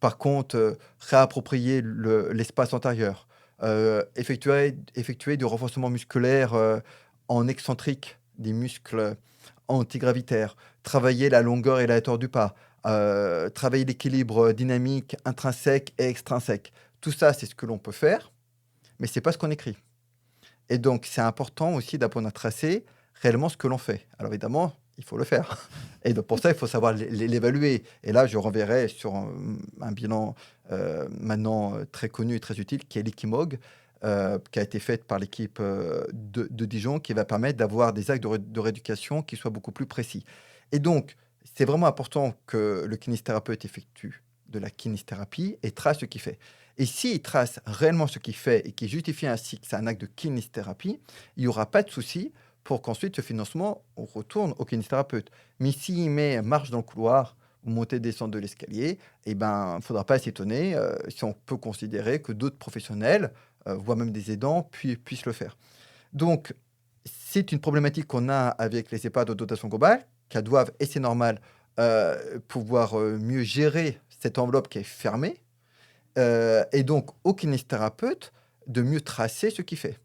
Par contre, réapproprier l'espace antérieur, effectuer du renforcement musculaire en excentrique des muscles antigravitaires, travailler la longueur et la hauteur du pas, travailler l'équilibre dynamique, intrinsèque et extrinsèque. Tout ça, c'est ce que l'on peut faire, mais ce n'est pas ce qu'on écrit. Et donc, c'est important aussi d'apprendre à tracer réellement ce que l'on fait. Alors évidemment, il faut le faire. Et donc, pour ça, il faut savoir l'évaluer. Et là, je renverrai sur un bilan maintenant très connu et très utile, qui est l'Ikimog, qui a été fait par l'équipe de Dijon, qui va permettre d'avoir des actes de rééducation qui soient beaucoup plus précis. Et donc, c'est vraiment important que le kinésithérapeute effectue de la kinésithérapie et trace ce qu'il fait. Et s'il trace réellement ce qu'il fait et qu'il justifie ainsi que c'est un acte de kinésithérapie, il n'y aura pas de souci pour qu'ensuite ce financement retourne au kinésithérapeute. Mais s'il met marche dans le couloir ou monter descendre de l'escalier, il ne faudra pas s'étonner si on peut considérer que d'autres professionnels, voire même des aidants, puissent le faire. Donc, c'est une problématique qu'on a avec les EHPAD de dotation globale, qui doivent, et c'est normal, pouvoir mieux gérer cette enveloppe qui est fermée, et donc au kinésithérapeute de mieux tracer ce qu'il fait.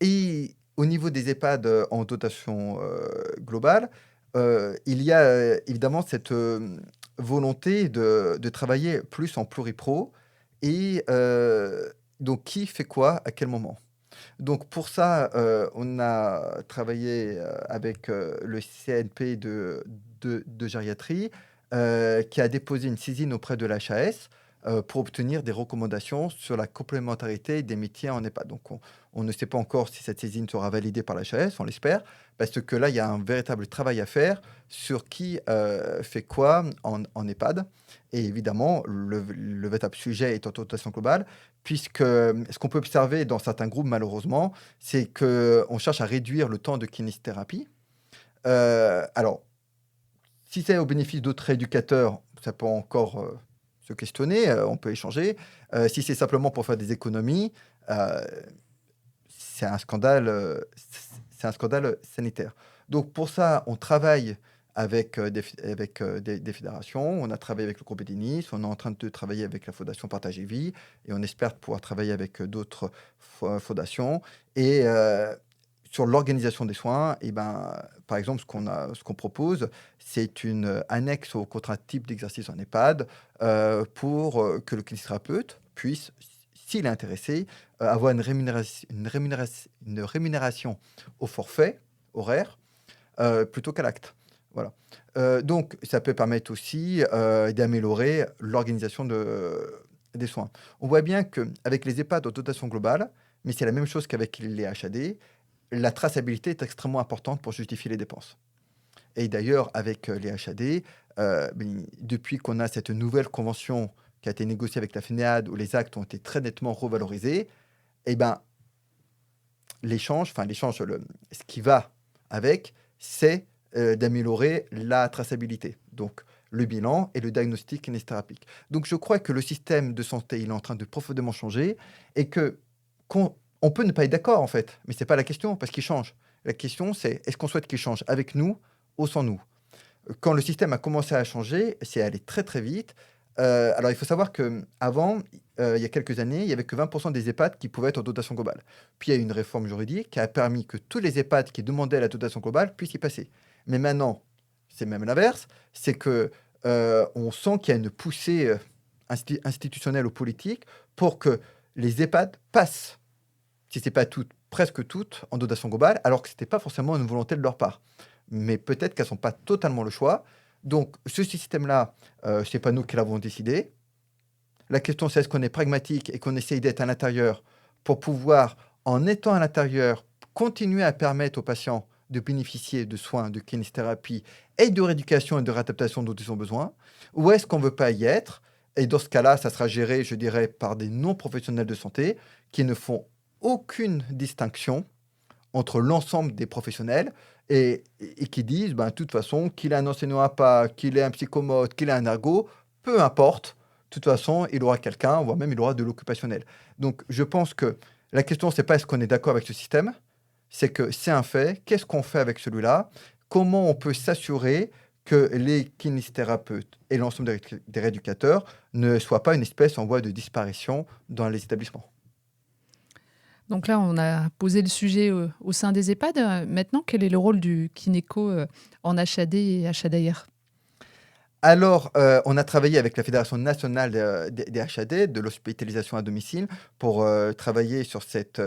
Et au niveau des EHPAD en dotation globale, il y a évidemment cette volonté de travailler plus en pluripro et donc qui fait quoi à quel moment. Donc pour ça, on a travaillé avec le CNP de gériatrie qui a déposé une saisine auprès de l'HAS pour obtenir des recommandations sur la complémentarité des métiers en EHPAD. Donc on ne sait pas encore si cette saisine sera validée par l'HAS, on l'espère, parce que là, il y a un véritable travail à faire sur qui fait quoi en EHPAD. Et évidemment, le véritable sujet est en dotation globale, puisque ce qu'on peut observer dans certains groupes, malheureusement, c'est qu'on cherche à réduire le temps de kinésithérapie. Alors, si c'est au bénéfice d'autres éducateurs, ça peut encore se questionner, on peut échanger. Si c'est simplement pour faire des économies, c'est un scandale sanitaire. Donc pour ça, on travaille avec des fédérations, on a travaillé avec le groupe Edinis, on est en train de travailler avec la Fondation Partage et Vie, et on espère pouvoir travailler avec d'autres fondations. Et sur l'organisation des soins, par exemple, ce qu'on propose, c'est une annexe au contrat type d'exercice en EHPAD pour que le kinésithérapeute puisse, s'il est intéressé, avoir une rémunération au forfait horaire plutôt qu'à l'acte. Voilà. Donc, ça peut permettre aussi d'améliorer l'organisation des soins. On voit bien qu'avec les EHPAD en dotation globale, mais c'est la même chose qu'avec les HAD, la traçabilité est extrêmement importante pour justifier les dépenses. Et d'ailleurs, avec les HAD, depuis qu'on a cette nouvelle convention qui a été négociée avec la FNEAD, où les actes ont été très nettement revalorisés, ce qui va avec, c'est d'améliorer la traçabilité. Donc, le bilan et le diagnostic kinésithérapique. Donc, je crois que le système de santé, il est en train de profondément changer et on peut ne pas être d'accord, en fait, mais ce n'est pas la question, parce qu'il change. La question, c'est est-ce qu'on souhaite qu'il change avec nous ou sans nous? Quand le système a commencé à changer, c'est allé très, très vite. Alors, il faut savoir qu'avant, il y a quelques années, il n'y avait que 20% des EHPAD qui pouvaient être en dotation globale. Puis, il y a eu une réforme juridique qui a permis que tous les EHPAD qui demandaient la dotation globale puissent y passer. Mais maintenant, c'est même l'inverse, c'est que on sent qu'il y a une poussée institutionnelle ou politique pour que les EHPAD passent, si ce n'est pas toutes, presque toutes, en dotation globale, alors que ce n'était pas forcément une volonté de leur part. Mais peut-être qu'elles ne sont pas totalement le choix. Donc, ce système-là, ce n'est pas nous qui l'avons décidé. La question, c'est est-ce qu'on est pragmatique et qu'on essaye d'être à l'intérieur pour pouvoir, en étant à l'intérieur, continuer à permettre aux patients de bénéficier de soins de kinésithérapie et de rééducation et de réadaptation dont ils ont besoin, ou est-ce qu'on ne veut pas y être? Et dans ce cas-là, ça sera géré, je dirais, par des non-professionnels de santé qui ne font aucune distinction entre l'ensemble des professionnels et qui disent, de toute façon, qu'il ait un enseignant à pas, qu'il ait un psychomote, qu'il ait un ergo, peu importe, de toute façon, il aura quelqu'un, voire même il aura de l'occupationnel. Donc, je pense que la question, c'est pas est-ce qu'on est d'accord avec ce système, c'est que c'est un fait, qu'est-ce qu'on fait avec celui-là, comment on peut s'assurer que les kinésithérapeutes et l'ensemble des rééducateurs ne soient pas une espèce en voie de disparition dans les établissements. Donc là, on a posé le sujet au sein des EHPAD. Maintenant, quel est le rôle du kinéco en HAD et HADR? Alors, on a travaillé avec la Fédération nationale, des HAD, de l'hospitalisation à domicile, pour, travailler sur cette,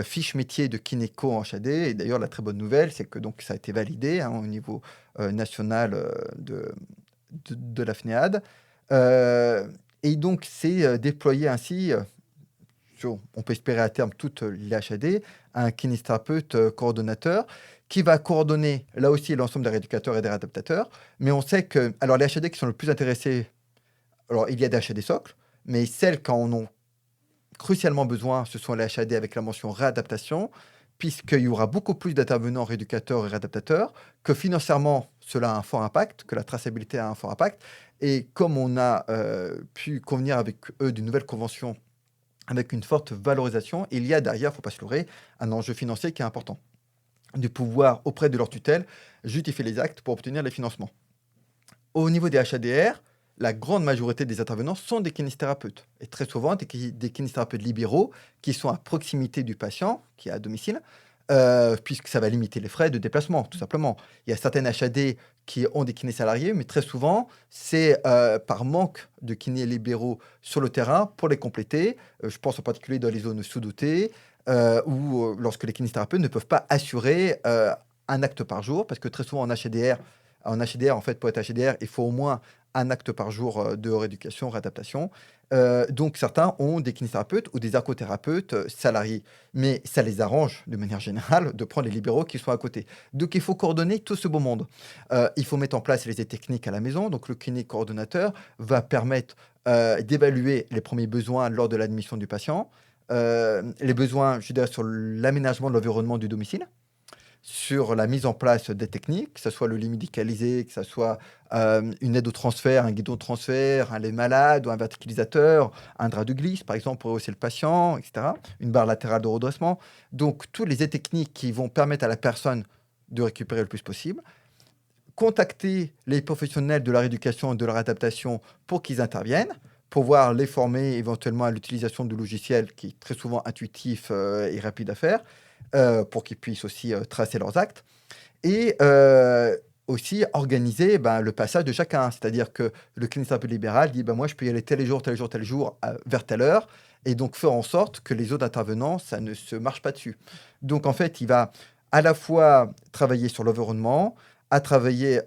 fiche métier de kinéco en HAD et d'ailleurs la très bonne nouvelle, c'est que donc ça a été validé, hein, au niveau, national, de la FNEAD, et donc c'est, déployé ainsi, on peut espérer à terme toutes les HAD, un kinésithérapeute coordonnateur qui va coordonner là aussi l'ensemble des rééducateurs et des réadaptateurs. Mais on sait que, alors les HAD qui sont le plus intéressés, alors il y a des HAD socles, mais celles qui en ont crucialement besoin, ce sont les HAD avec la mention réadaptation, puisqu'il y aura beaucoup plus d'intervenants rééducateurs et réadaptateurs, que financièrement cela a un fort impact, que la traçabilité a un fort impact. Et comme on a pu convenir avec eux d'une nouvelle convention avec une forte valorisation, il y a derrière, il ne faut pas se leurrer, un enjeu financier qui est important. De pouvoir, auprès de leur tutelle, justifier les actes pour obtenir les financements. Au niveau des HADR, la grande majorité des intervenants sont des kinésithérapeutes. Et très souvent, des kinésithérapeutes libéraux qui sont à proximité du patient, qui est à domicile, puisque ça va limiter les frais de déplacement, tout simplement. Il y a certaines HAD qui ont des kinés salariés, mais très souvent, c'est par manque de kinés libéraux sur le terrain pour les compléter. Je pense en particulier dans les zones sous-dotées, ou lorsque les kinésithérapeutes ne peuvent pas assurer un acte par jour, parce que très souvent en fait, pour être HDR, il faut au moins un acte par jour de rééducation, réadaptation. Donc certains ont des kinésithérapeutes ou des ergothérapeutes salariés, mais ça les arrange de manière générale de prendre les libéraux qui sont à côté. Donc il faut coordonner tout ce beau monde. Il faut mettre en place les aides techniques à la maison. Donc le kiné coordonnateur va permettre d'évaluer les premiers besoins lors de l'admission du patient, les besoins, je dirais, sur l'aménagement de l'environnement du domicile, sur la mise en place des techniques, que ce soit le lit médicalisé, que ce soit une aide au transfert, un guidon de transfert, un lait malade ou un verticalisateur, un drap de glisse, par exemple, pour rehausser le patient, etc. Une barre latérale de redressement. Donc, toutes les aides techniques qui vont permettre à la personne de récupérer le plus possible. Contacter les professionnels de la rééducation et de la réadaptation pour qu'ils interviennent, pouvoir les former éventuellement à l'utilisation de logiciels qui est très souvent intuitif et rapide à faire, pour qu'ils puissent aussi tracer leurs actes. Et aussi organiser le passage de chacun. C'est-à-dire que le kinésithérapeute libéral dit moi, je peux y aller tel jour, tel jour, tel jour, vers telle heure. Et donc, faire en sorte que les autres intervenants, ça ne se marche pas dessus. Donc, en fait, il va à la fois travailler sur l'environnement, à travailler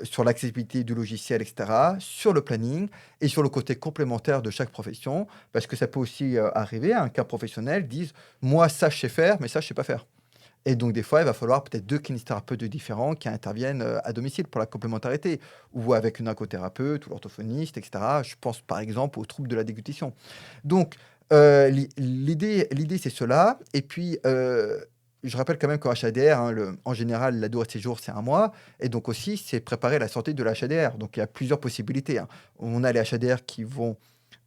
sur l'accessibilité du logiciel, etc., sur le planning et sur le côté complémentaire de chaque profession. Parce que ça peut aussi arriver, un cas professionnel dise moi, ça, je sais faire, mais ça, je ne sais pas faire. Et donc, des fois, il va falloir peut-être 2 kinésithérapeutes différents qui interviennent à domicile pour la complémentarité, ou avec une ergothérapeute ou l'orthophoniste, etc. Je pense par exemple aux troubles de la déglutition. Donc, l'idée, c'est cela. Et puis, je rappelle quand même qu'en HADR, hein, en général, la durée de séjour, c'est 1 mois. Et donc aussi, c'est préparer la sortie de l'HADR. Donc, il y a plusieurs possibilités, hein. On a les HADR qui vont,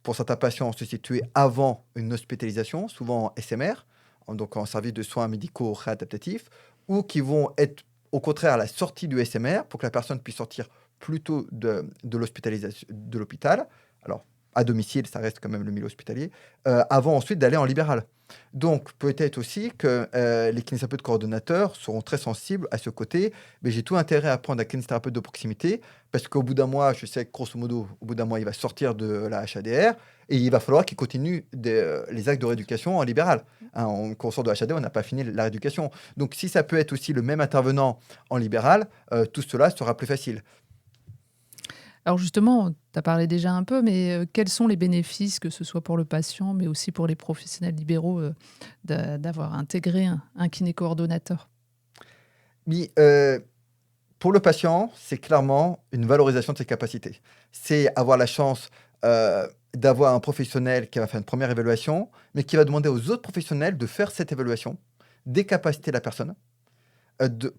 pour certains patients, se situer avant une hospitalisation, souvent en SMR, donc en service de soins médicaux réadaptatifs, ou qui vont être au contraire à la sortie du SMR pour que la personne puisse sortir plus tôt de l'hospitalisation, de l'hôpital. Alors, à domicile, ça reste quand même le milieu hospitalier, avant ensuite d'aller en libéral. Donc, peut-être aussi que les kinésithérapeutes coordonnateurs seront très sensibles à ce côté. Mais j'ai tout intérêt à prendre un kinésithérapeute de proximité parce qu'au bout d'un mois, je sais que grosso modo, au bout d'un mois, il va sortir de la HADR et il va falloir qu'il continue les actes de rééducation en libéral. Hein, quand on sort de HAD, on n'a pas fini la rééducation. Donc, si ça peut être aussi le même intervenant en libéral, tout cela sera plus facile. Alors justement, tu as parlé déjà un peu, mais quels sont les bénéfices, que ce soit pour le patient, mais aussi pour les professionnels libéraux, d'avoir intégré un kiné coordonnateur? Mais, pour le patient, c'est clairement une valorisation de ses capacités. C'est avoir la chance d'avoir un professionnel qui va faire une première évaluation, mais qui va demander aux autres professionnels de faire cette évaluation des capacités de la personne.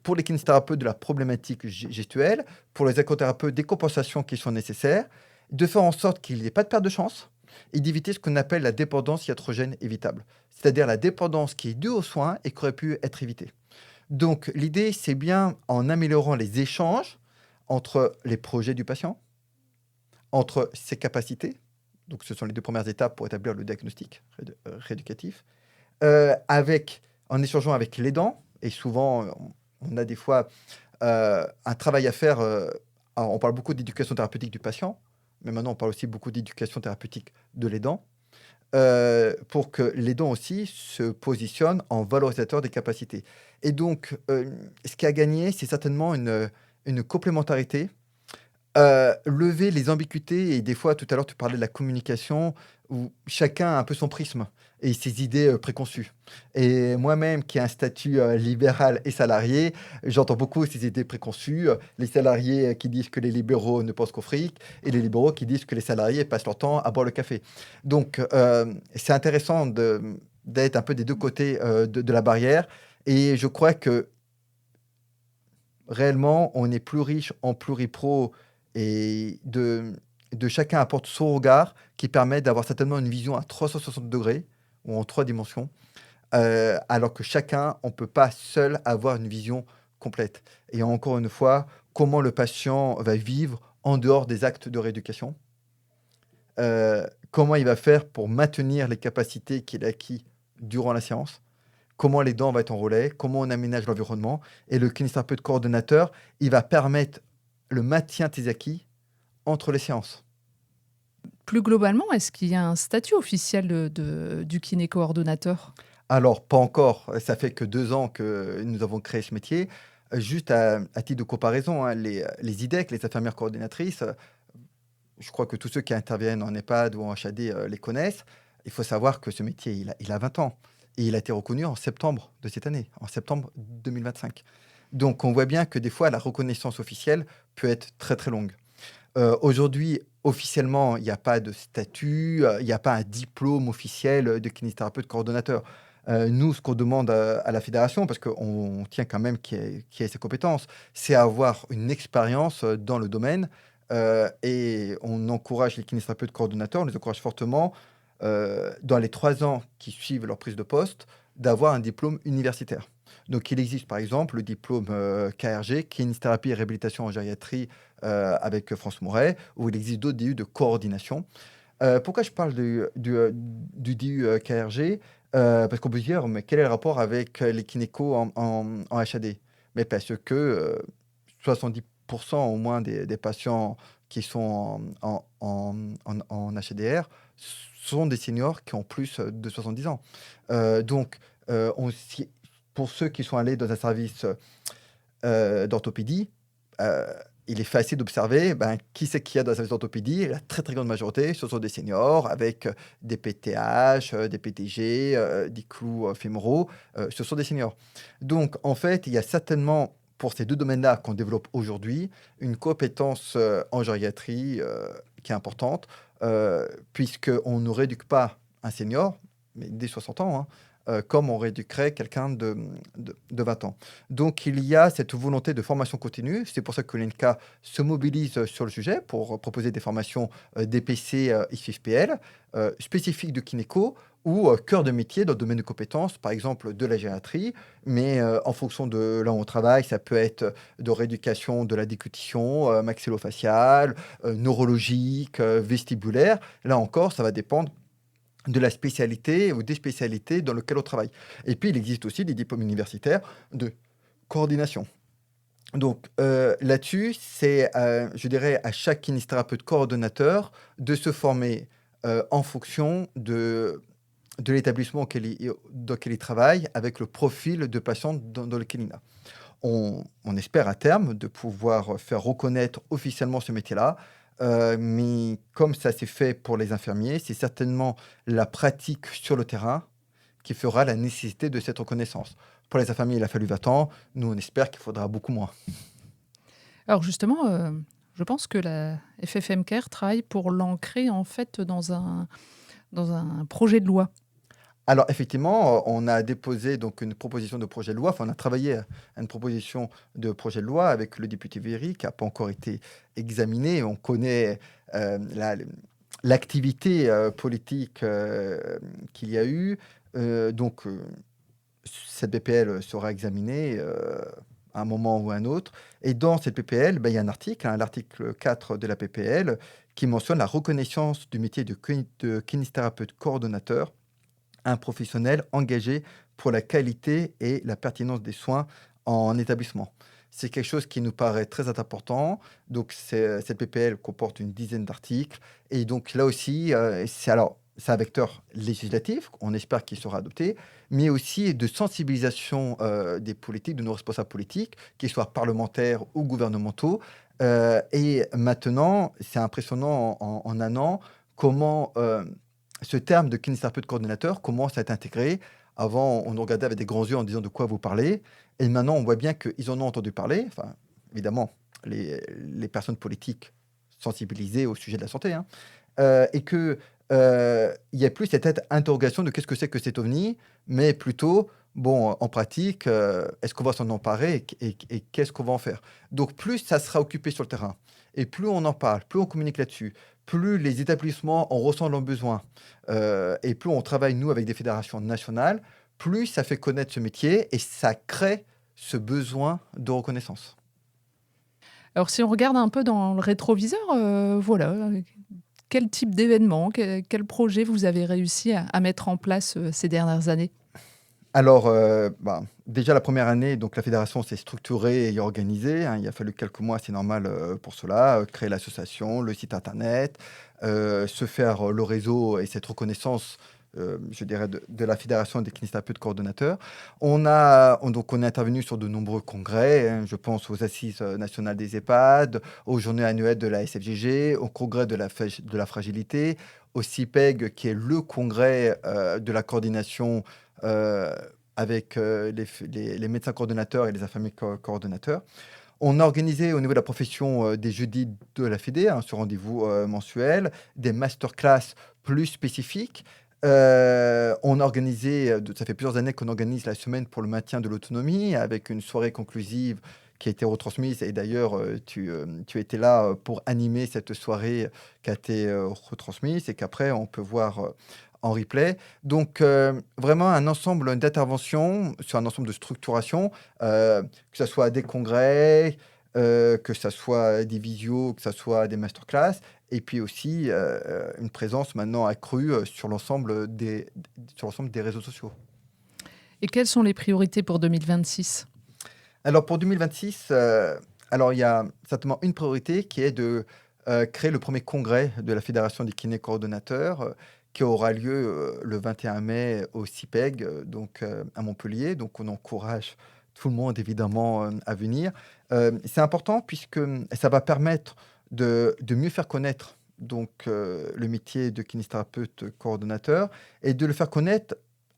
Pour les kinésithérapeutes, de la problématique gestuelle, pour les écothérapeutes, des compensations qui sont nécessaires, de faire en sorte qu'il n'y ait pas de perte de chance et d'éviter ce qu'on appelle la dépendance iatrogène évitable, c'est-à-dire la dépendance qui est due aux soins et qui aurait pu être évitée. Donc, l'idée, c'est bien en améliorant les échanges entre les projets du patient, entre ses capacités, donc ce sont les 2 premières étapes pour établir le diagnostic rééducatif, en échangeant avec l'aidant et souvent, on a des fois, un travail à faire, Alors, on parle beaucoup d'éducation thérapeutique du patient, mais maintenant on parle aussi beaucoup d'éducation thérapeutique de l'aidant, pour que l'aidant aussi se positionne en valorisateur des capacités. Et donc, ce qui a gagné, c'est certainement une complémentarité. Lever les ambiguïtés et des fois, tout à l'heure, tu parlais de la communication où chacun a un peu son prisme et ses idées, préconçues. Et moi-même qui ai un statut, libéral et salarié, j'entends beaucoup ces idées préconçues, les salariés, qui disent que les libéraux ne pensent qu'au fric et les libéraux qui disent que les salariés passent leur temps à boire le café. Donc, c'est intéressant d'être un peu des 2 côtés, de la barrière et je crois que réellement, on est plus riche en pluripro et de chacun apporte son regard qui permet d'avoir certainement une vision à 360 degrés ou en 3 dimensions, alors que chacun, on ne peut pas seul avoir une vision complète et encore une fois, comment le patient va vivre en dehors des actes de rééducation, comment il va faire pour maintenir les capacités qu'il a acquis durant la séance. Comment les dents vont être en relais, comment on aménage l'environnement et le kinésithérapeute coordonnateur, il va permettre le maintien de ses acquis entre les séances. Plus globalement, est-ce qu'il y a un statut officiel du kiné coordonnateur? Alors pas encore, ça fait que 2 ans que nous avons créé ce métier. Juste à titre de comparaison, hein, les IDEC, les infirmières coordinatrices, je crois que tous ceux qui interviennent en EHPAD ou en HAD, les connaissent. Il faut savoir que ce métier, il a 20 ans et il a été reconnu en septembre de cette année, en septembre 2025. Donc on voit bien que des fois la reconnaissance officielle peut être très, très longue. Aujourd'hui, officiellement, il n'y a pas de statut, il n'y a pas un diplôme officiel, de kinésithérapeute coordonnateur. Nous, ce qu'on demande, à la fédération, parce qu'on tient quand même qu'il y ait ces compétences, c'est avoir une expérience, dans le domaine, et on encourage les kinésithérapeutes coordonnateurs, on les encourage fortement, dans les 3 ans qui suivent leur prise de poste, d'avoir un diplôme universitaire. Donc il existe par exemple le diplôme, KRG, kinésithérapie et réhabilitation en gériatrie, avec France Mouret, où il existe d'autres DU de coordination. Pourquoi je parle du DU, KRG? Parce qu'on peut se dire: «Mais quel est le rapport avec, les kinécos en HAD?» Mais parce que, 70 au moins des patients qui sont en HDR sont des seniors qui ont plus, de 70 ans. Donc, on s'y pour ceux qui sont allés dans un service, d'orthopédie, heu, il est facile d'observer, ben, qui c'est qu'il y a dans un service d'orthopédie? La très, très grande majorité, ce sont des seniors avec, des PTH, des PTG, des clous, fémoraux, ce sont des seniors. Donc en fait, il y a certainement, pour ces 2 domaines-là qu'on développe aujourd'hui, une compétence, en gériatrie, qui est importante, puisqu'on ne rééduque pas un senior, mais dès 60 ans, hein, comme on rééduquerait quelqu'un de 20 ans. Donc il y a cette volonté de formation continue. C'est pour ça que l'INCA se mobilise sur le sujet pour proposer des formations, DPC, IFIFPL, spécifiques de kinéco ou, cœur de métier dans le domaine de compétences, par exemple de la gériatrie, mais, en fonction de là où on travaille, ça peut être de rééducation de la déglutition, maxillofaciale, neurologique, vestibulaire. Là encore, ça va dépendre de la spécialité ou des spécialités dans lesquelles on travaille. Et puis, il existe aussi des diplômes universitaires de coordination. Donc, là-dessus, c'est, je dirais, à chaque kinésithérapeute coordonnateur de se former, en fonction de l'établissement dans lequel il travaille, avec le profil de patient dans lequel il a. On espère à terme de pouvoir faire reconnaître officiellement ce métier-là, mais comme ça s'est fait pour les infirmiers, c'est certainement la pratique sur le terrain qui fera la nécessité de cette reconnaissance. Pour les infirmiers, il a fallu 20 ans. Nous, on espère qu'il faudra beaucoup moins. Alors justement, je pense que la FFM Care travaille pour l'ancrer en fait dans un projet de loi. Alors effectivement, on a déposé donc une proposition de projet de loi, enfin on a travaillé à une proposition de projet de loi avec le député Véry qui n'a pas encore été examiné. On connaît, l'activité, politique, qu'il y a eu, donc cette PPL sera examinée, à un moment ou à un autre et dans cette PPL, il y a un article, hein, l'article 4 de la PPL qui mentionne la reconnaissance du métier de kinésithérapeute coordonnateur, un professionnel engagé pour la qualité et la pertinence des soins en établissement. c'est quelque chose qui nous paraît très important. Donc, cette PPL comporte une dizaine d'articles. Et donc, là aussi, c'est un vecteur législatif, on espère qu'il sera adopté, mais aussi de sensibilisation des politiques, de nos responsables politiques, qu'ils soient parlementaires ou gouvernementaux. Et maintenant, c'est impressionnant en un an comment ce terme de kinésithérapeute coordinateur commence à être intégré. Avant, on nous regardait avec des grands yeux en disant de quoi vous parlez. Et maintenant, on voit bien qu'ils en ont entendu parler. Enfin, évidemment, les personnes politiques sensibilisées au sujet de la santé, hein. Et que il y a plus cette interrogation de qu'est-ce que c'est que cet ovni, mais plutôt, bon, en pratique, est-ce qu'on va s'en emparer et qu'est-ce qu'on va en faire? Donc plus ça sera occupé sur le terrain et plus on en parle, plus on communique là-dessus, plus les établissements en ressentent leurs besoins, et plus on travaille, nous, avec des fédérations nationales, plus ça fait connaître ce métier et ça crée ce besoin de reconnaissance. Alors si on regarde un peu dans le rétroviseur, voilà, quel type d'événement, quel projet vous avez réussi à mettre en place, ces dernières années? Alors, déjà la première année, donc la fédération s'est structurée et organisée, hein. Il a fallu quelques mois, c'est normal, pour cela, créer l'association, le site internet, se faire, le réseau et cette reconnaissance, je dirais de la fédération des kinésithérapeutes coordonnateurs. On est intervenu sur de nombreux congrès, hein. Je pense aux Assises, nationales des EHPAD, aux Journées annuelles de la SFJG, au congrès de la fragilité, au CIPEG qui est le congrès, de la coordination, heu, avec, les médecins coordonnateurs et les infirmiers coordonnateurs. On a organisé au niveau de la profession, des jeudis de la fédé, hein, ce rendez-vous, mensuel, des masterclass plus spécifiques. On a organisé, ça fait plusieurs années qu'on organise la semaine pour le maintien de l'autonomie avec une soirée conclusive qui a été retransmise et d'ailleurs, tu étais là, pour animer cette soirée qui a été, retransmise et qu'après on peut voir, en replay. Donc, vraiment un ensemble d'interventions sur un ensemble de structurations, que ça soit des congrès, que ça soit des visios, que ça soit des masterclass et puis aussi, une présence maintenant accrue, sur l'ensemble des réseaux sociaux. Et quelles sont les priorités pour 2026? Alors pour 2026, alors il y a certainement une priorité qui est de, créer le premier congrès de la Fédération des kinés coordonnateurs, qui aura lieu, le 21 mai au CIPEG, donc à Montpellier. Donc on encourage tout le monde évidemment, à venir. C'est important puisque, ça va permettre de mieux faire connaître donc, le métier de kinésithérapeute coordonnateur et de le faire connaître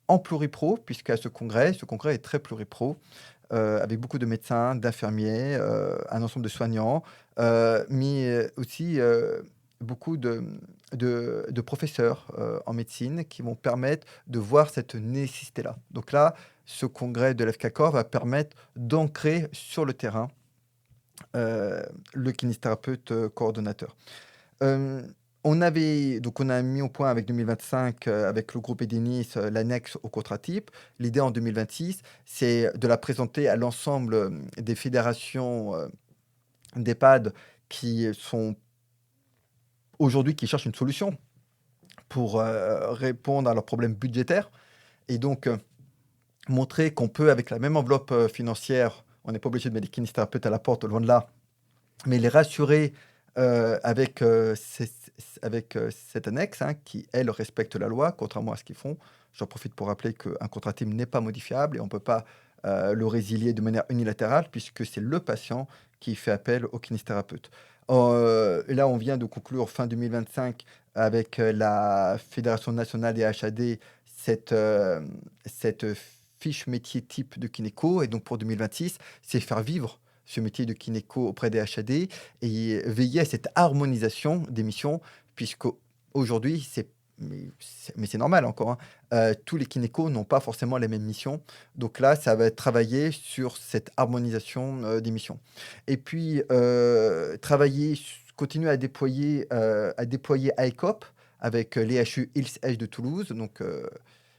en pluripro puisqu'à ce congrès est très pluripro, avec beaucoup de médecins, d'infirmiers, un ensemble de soignants, mais aussi, beaucoup de professeurs, en médecine qui vont permettre de voir cette nécessité-là. Donc là, ce congrès de l'FK-Corps va permettre d'ancrer sur le terrain, le kinésithérapeute, coordonnateur. On a mis au point avec 2025, avec le groupe Edenis, l'annexe au contrat type. L'idée en 2026, c'est de la présenter à l'ensemble, des fédérations, d'EHPAD qui sont aujourd'hui qui cherchent une solution pour, répondre à leurs problèmes budgétaires et donc, montrer qu'on peut avec la même enveloppe, financière, on n'est pas obligé de mettre des kinésithérapeutes à la porte, loin de là, mais les rassurer, avec, cette annexe, hein, qui, elle, respecte la loi, contrairement à ce qu'ils font. J'en profite pour rappeler qu'un contrat team n'est pas modifiable et on ne peut pas, le résilier de manière unilatérale puisque c'est le patient qui fait appel au kinésithérapeute. Là, on vient de conclure fin 2025 avec, la Fédération nationale des HAD cette fiche métier type de kinéco et donc pour 2026, c'est faire vivre ce métier de kinéco auprès des HAD et veiller à cette harmonisation des missions puisqu'aujourd'hui, c'est normal encore, hein, tous les kinécos n'ont pas forcément les mêmes missions. Donc là, ça va être travailler sur cette harmonisation, des missions. Et puis, continuer à déployer ICOP avec, l'EHU Ilse-Edge de Toulouse. Donc,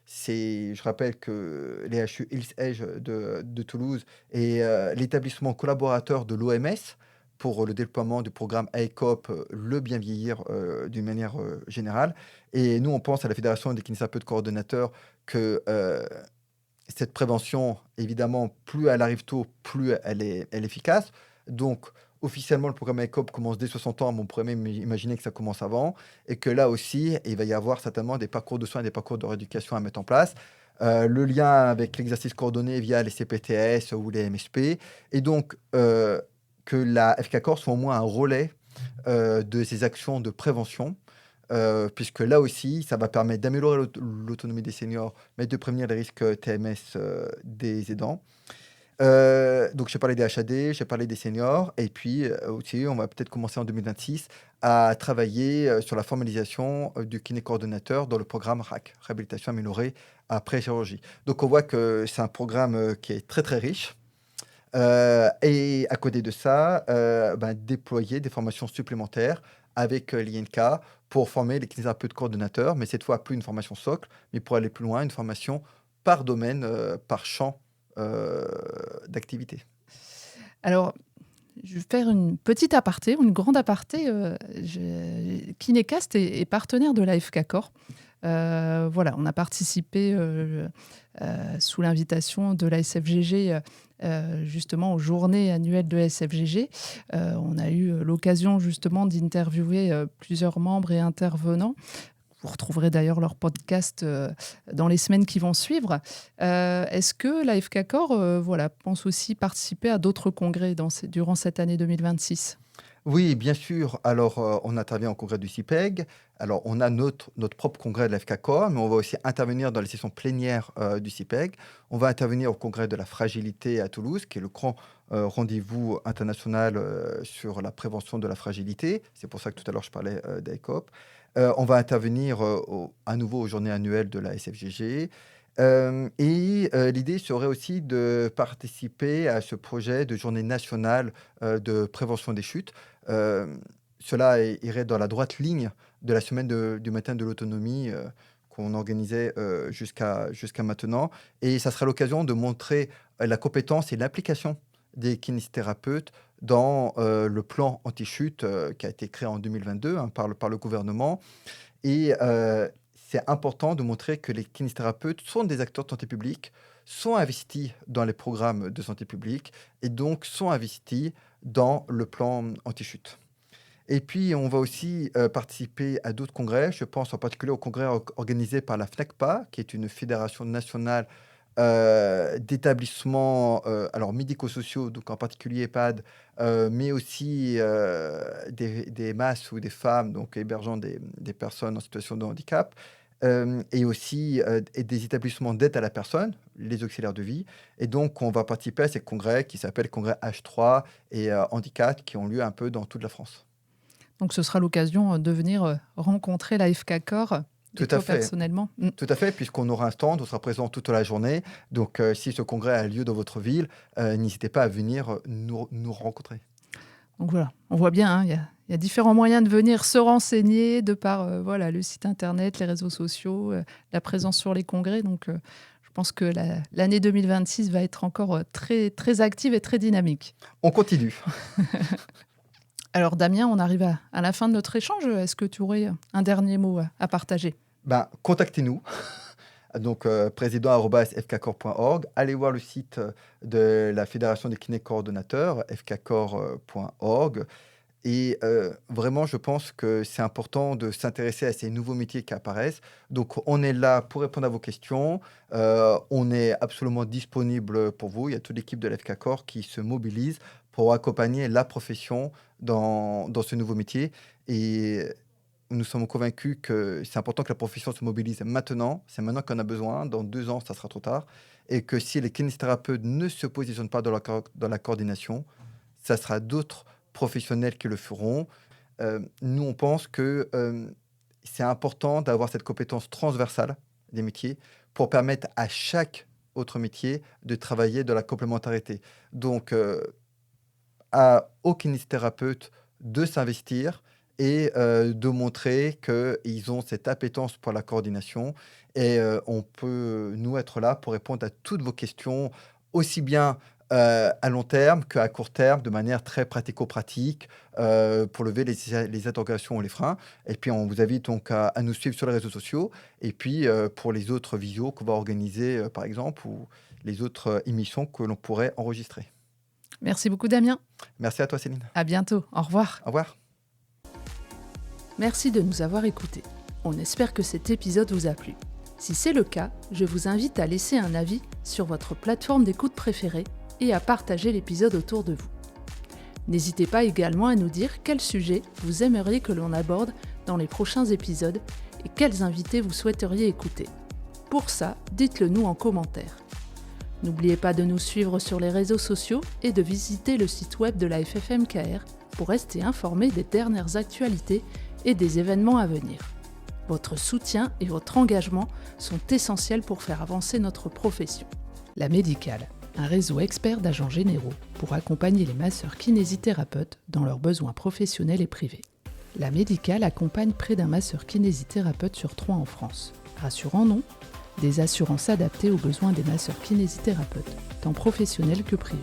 je rappelle que l'EHU Ilse-Edge de Toulouse est, l'établissement collaborateur de l'OMS pour le déploiement du programme ICOP, le bien vieillir, d'une manière, générale. Et nous, on pense à la Fédération des kinésithérapeutes coordonnateurs que, cette prévention, évidemment, plus elle arrive tôt, plus elle est efficace. Donc, officiellement, le programme ECOP commence dès 60 ans, mais on pourrait même imaginer que ça commence avant, et que là aussi, il va y avoir certainement des parcours de soins et des parcours de rééducation à mettre en place. Le lien avec l'exercice coordonné via les CPTS ou les MSP, et donc que la FK-Corps soit au moins un relais de ces actions de prévention, puisque là aussi, ça va permettre d'améliorer l'autonomie des seniors, mais de prévenir les risques TMS des aidants. Donc j'ai parlé des HAD, j'ai parlé des seniors, et puis aussi, on va peut-être commencer en 2026 à travailler sur la formalisation du kiné coordonnateur dans le programme RAC, réhabilitation améliorée après chirurgie. Donc on voit que c'est un programme qui est très très riche. Et à côté de ça, déployer des formations supplémentaires avec l'INK pour former les kinésithérapeutes coordonnateurs, mais cette fois plus une formation socle, mais pour aller plus loin, une formation par domaine, par champ euh, d'activité. Alors, je vais faire une petite aparté, ou une grande aparté. Kinécast est partenaire de la FK-Corps. Voilà, on a participé sous l'invitation de la SFGG justement aux journées annuelles de la SFGG. On a eu l'occasion justement d'interviewer plusieurs membres et intervenants. Vous retrouverez d'ailleurs leur podcast dans les semaines qui vont suivre. Est-ce que la FK-Corps pense aussi participer à d'autres congrès durant cette année 2026? Oui, bien sûr. Alors, on intervient au congrès du CIPEG. Alors, on a notre propre congrès de la FK-Corps, mais on va aussi intervenir dans les sessions plénières du CIPEG. On va intervenir au congrès de la fragilité à Toulouse, qui est le grand rendez-vous international sur la prévention de la fragilité. C'est pour ça que tout à l'heure, je parlais d'AECOP. On va intervenir à nouveau aux journées annuelles de la SFGG. L'idée serait aussi de participer à ce projet de journée nationale de prévention des chutes. Euh, Cela irait dans la droite ligne de la semaine du matin de l'autonomie qu'on organisait jusqu'à maintenant. Et ça sera l'occasion de montrer la compétence et l'implication des kinésithérapeutes dans le plan anti-chute qui a été créé en 2022 par le gouvernement. Et c'est important de montrer que les kinésithérapeutes sont des acteurs de santé publique, sont investis dans les programmes de santé publique et donc sont investis dans le plan anti-chute. Et puis, on va aussi participer à d'autres congrès. Je pense en particulier au congrès organisé par la FNACPA, qui est une fédération nationale d'établissements alors médico-sociaux, donc en particulier EHPAD, mais aussi des masses ou des femmes, donc hébergeant des personnes en situation de handicap, et aussi et des établissements d'aide à la personne, les auxiliaires de vie. Et donc, on va participer à ces congrès qui s'appellent congrès H3 et handicap, qui ont lieu un peu dans toute la France. Donc ce sera l'occasion de venir rencontrer la FK-Corps et Tout à toi fait. personnellement. Tout à fait, puisqu'on aura un stand, on sera présent toute la journée. Donc, si ce congrès a lieu dans votre ville, n'hésitez pas à venir nous rencontrer. Donc voilà, on voit bien, hein, il y a différents moyens de venir se renseigner de par le site internet, les réseaux sociaux, la présence sur les congrès. Donc je pense que l'année 2026 va être encore très, très active et très dynamique. On continue. Alors Damien, on arrive à la fin de notre échange. Est-ce que tu aurais un dernier mot à partager? Contactez-nous. Donc, président@fkcorps.org. Allez voir le site de la Fédération des kinés coordonnateurs, fkcorps.org. Et vraiment, je pense que c'est important de s'intéresser à ces nouveaux métiers qui apparaissent. Donc, on est là pour répondre à vos questions. On est absolument disponible pour vous. Il y a toute l'équipe de l'FK-Corps qui se mobilise pour accompagner la profession dans ce nouveau métier. Et nous sommes convaincus que c'est important que la profession se mobilise maintenant. C'est maintenant qu'on a besoin. Dans 2 ans, ça sera trop tard. Et que si les kinésithérapeutes ne se positionnent pas dans la coordination, ça sera d'autres professionnels qui le feront. Nous, on pense que c'est important d'avoir cette compétence transversale des métiers pour permettre à chaque autre métier de travailler de la complémentarité. Donc, aux kinésithérapeutes de s'investir et de montrer qu'ils ont cette appétence pour la coordination. Et on peut, nous, être là pour répondre à toutes vos questions, aussi bien à long terme qu'à court terme, de manière très pratico-pratique, pour lever les interrogations ou les freins. Et puis, on vous invite donc à nous suivre sur les réseaux sociaux. Et puis, pour les autres visios qu'on va organiser, par exemple, ou les autres émissions que l'on pourrait enregistrer. Merci beaucoup Damien. Merci à toi, Céline. À bientôt. Au revoir. Au revoir. Merci de nous avoir écoutés. On espère que cet épisode vous a plu. Si c'est le cas, je vous invite à laisser un avis sur votre plateforme d'écoute préférée et à partager l'épisode autour de vous. N'hésitez pas également à nous dire quel sujet vous aimeriez que l'on aborde dans les prochains épisodes et quels invités vous souhaiteriez écouter. Pour ça, dites-le nous en commentaire. N'oubliez pas de nous suivre sur les réseaux sociaux et de visiter le site web de la FFMKR pour rester informé des dernières actualités et des événements à venir. Votre soutien et votre engagement sont essentiels pour faire avancer notre profession. La Médicale, un réseau expert d'agents généraux pour accompagner les masseurs kinésithérapeutes dans leurs besoins professionnels et privés. La Médicale accompagne près d'un masseur kinésithérapeute sur 3 en France. Rassurant non, des assurances adaptées aux besoins des masseurs kinésithérapeutes, tant professionnels que privés.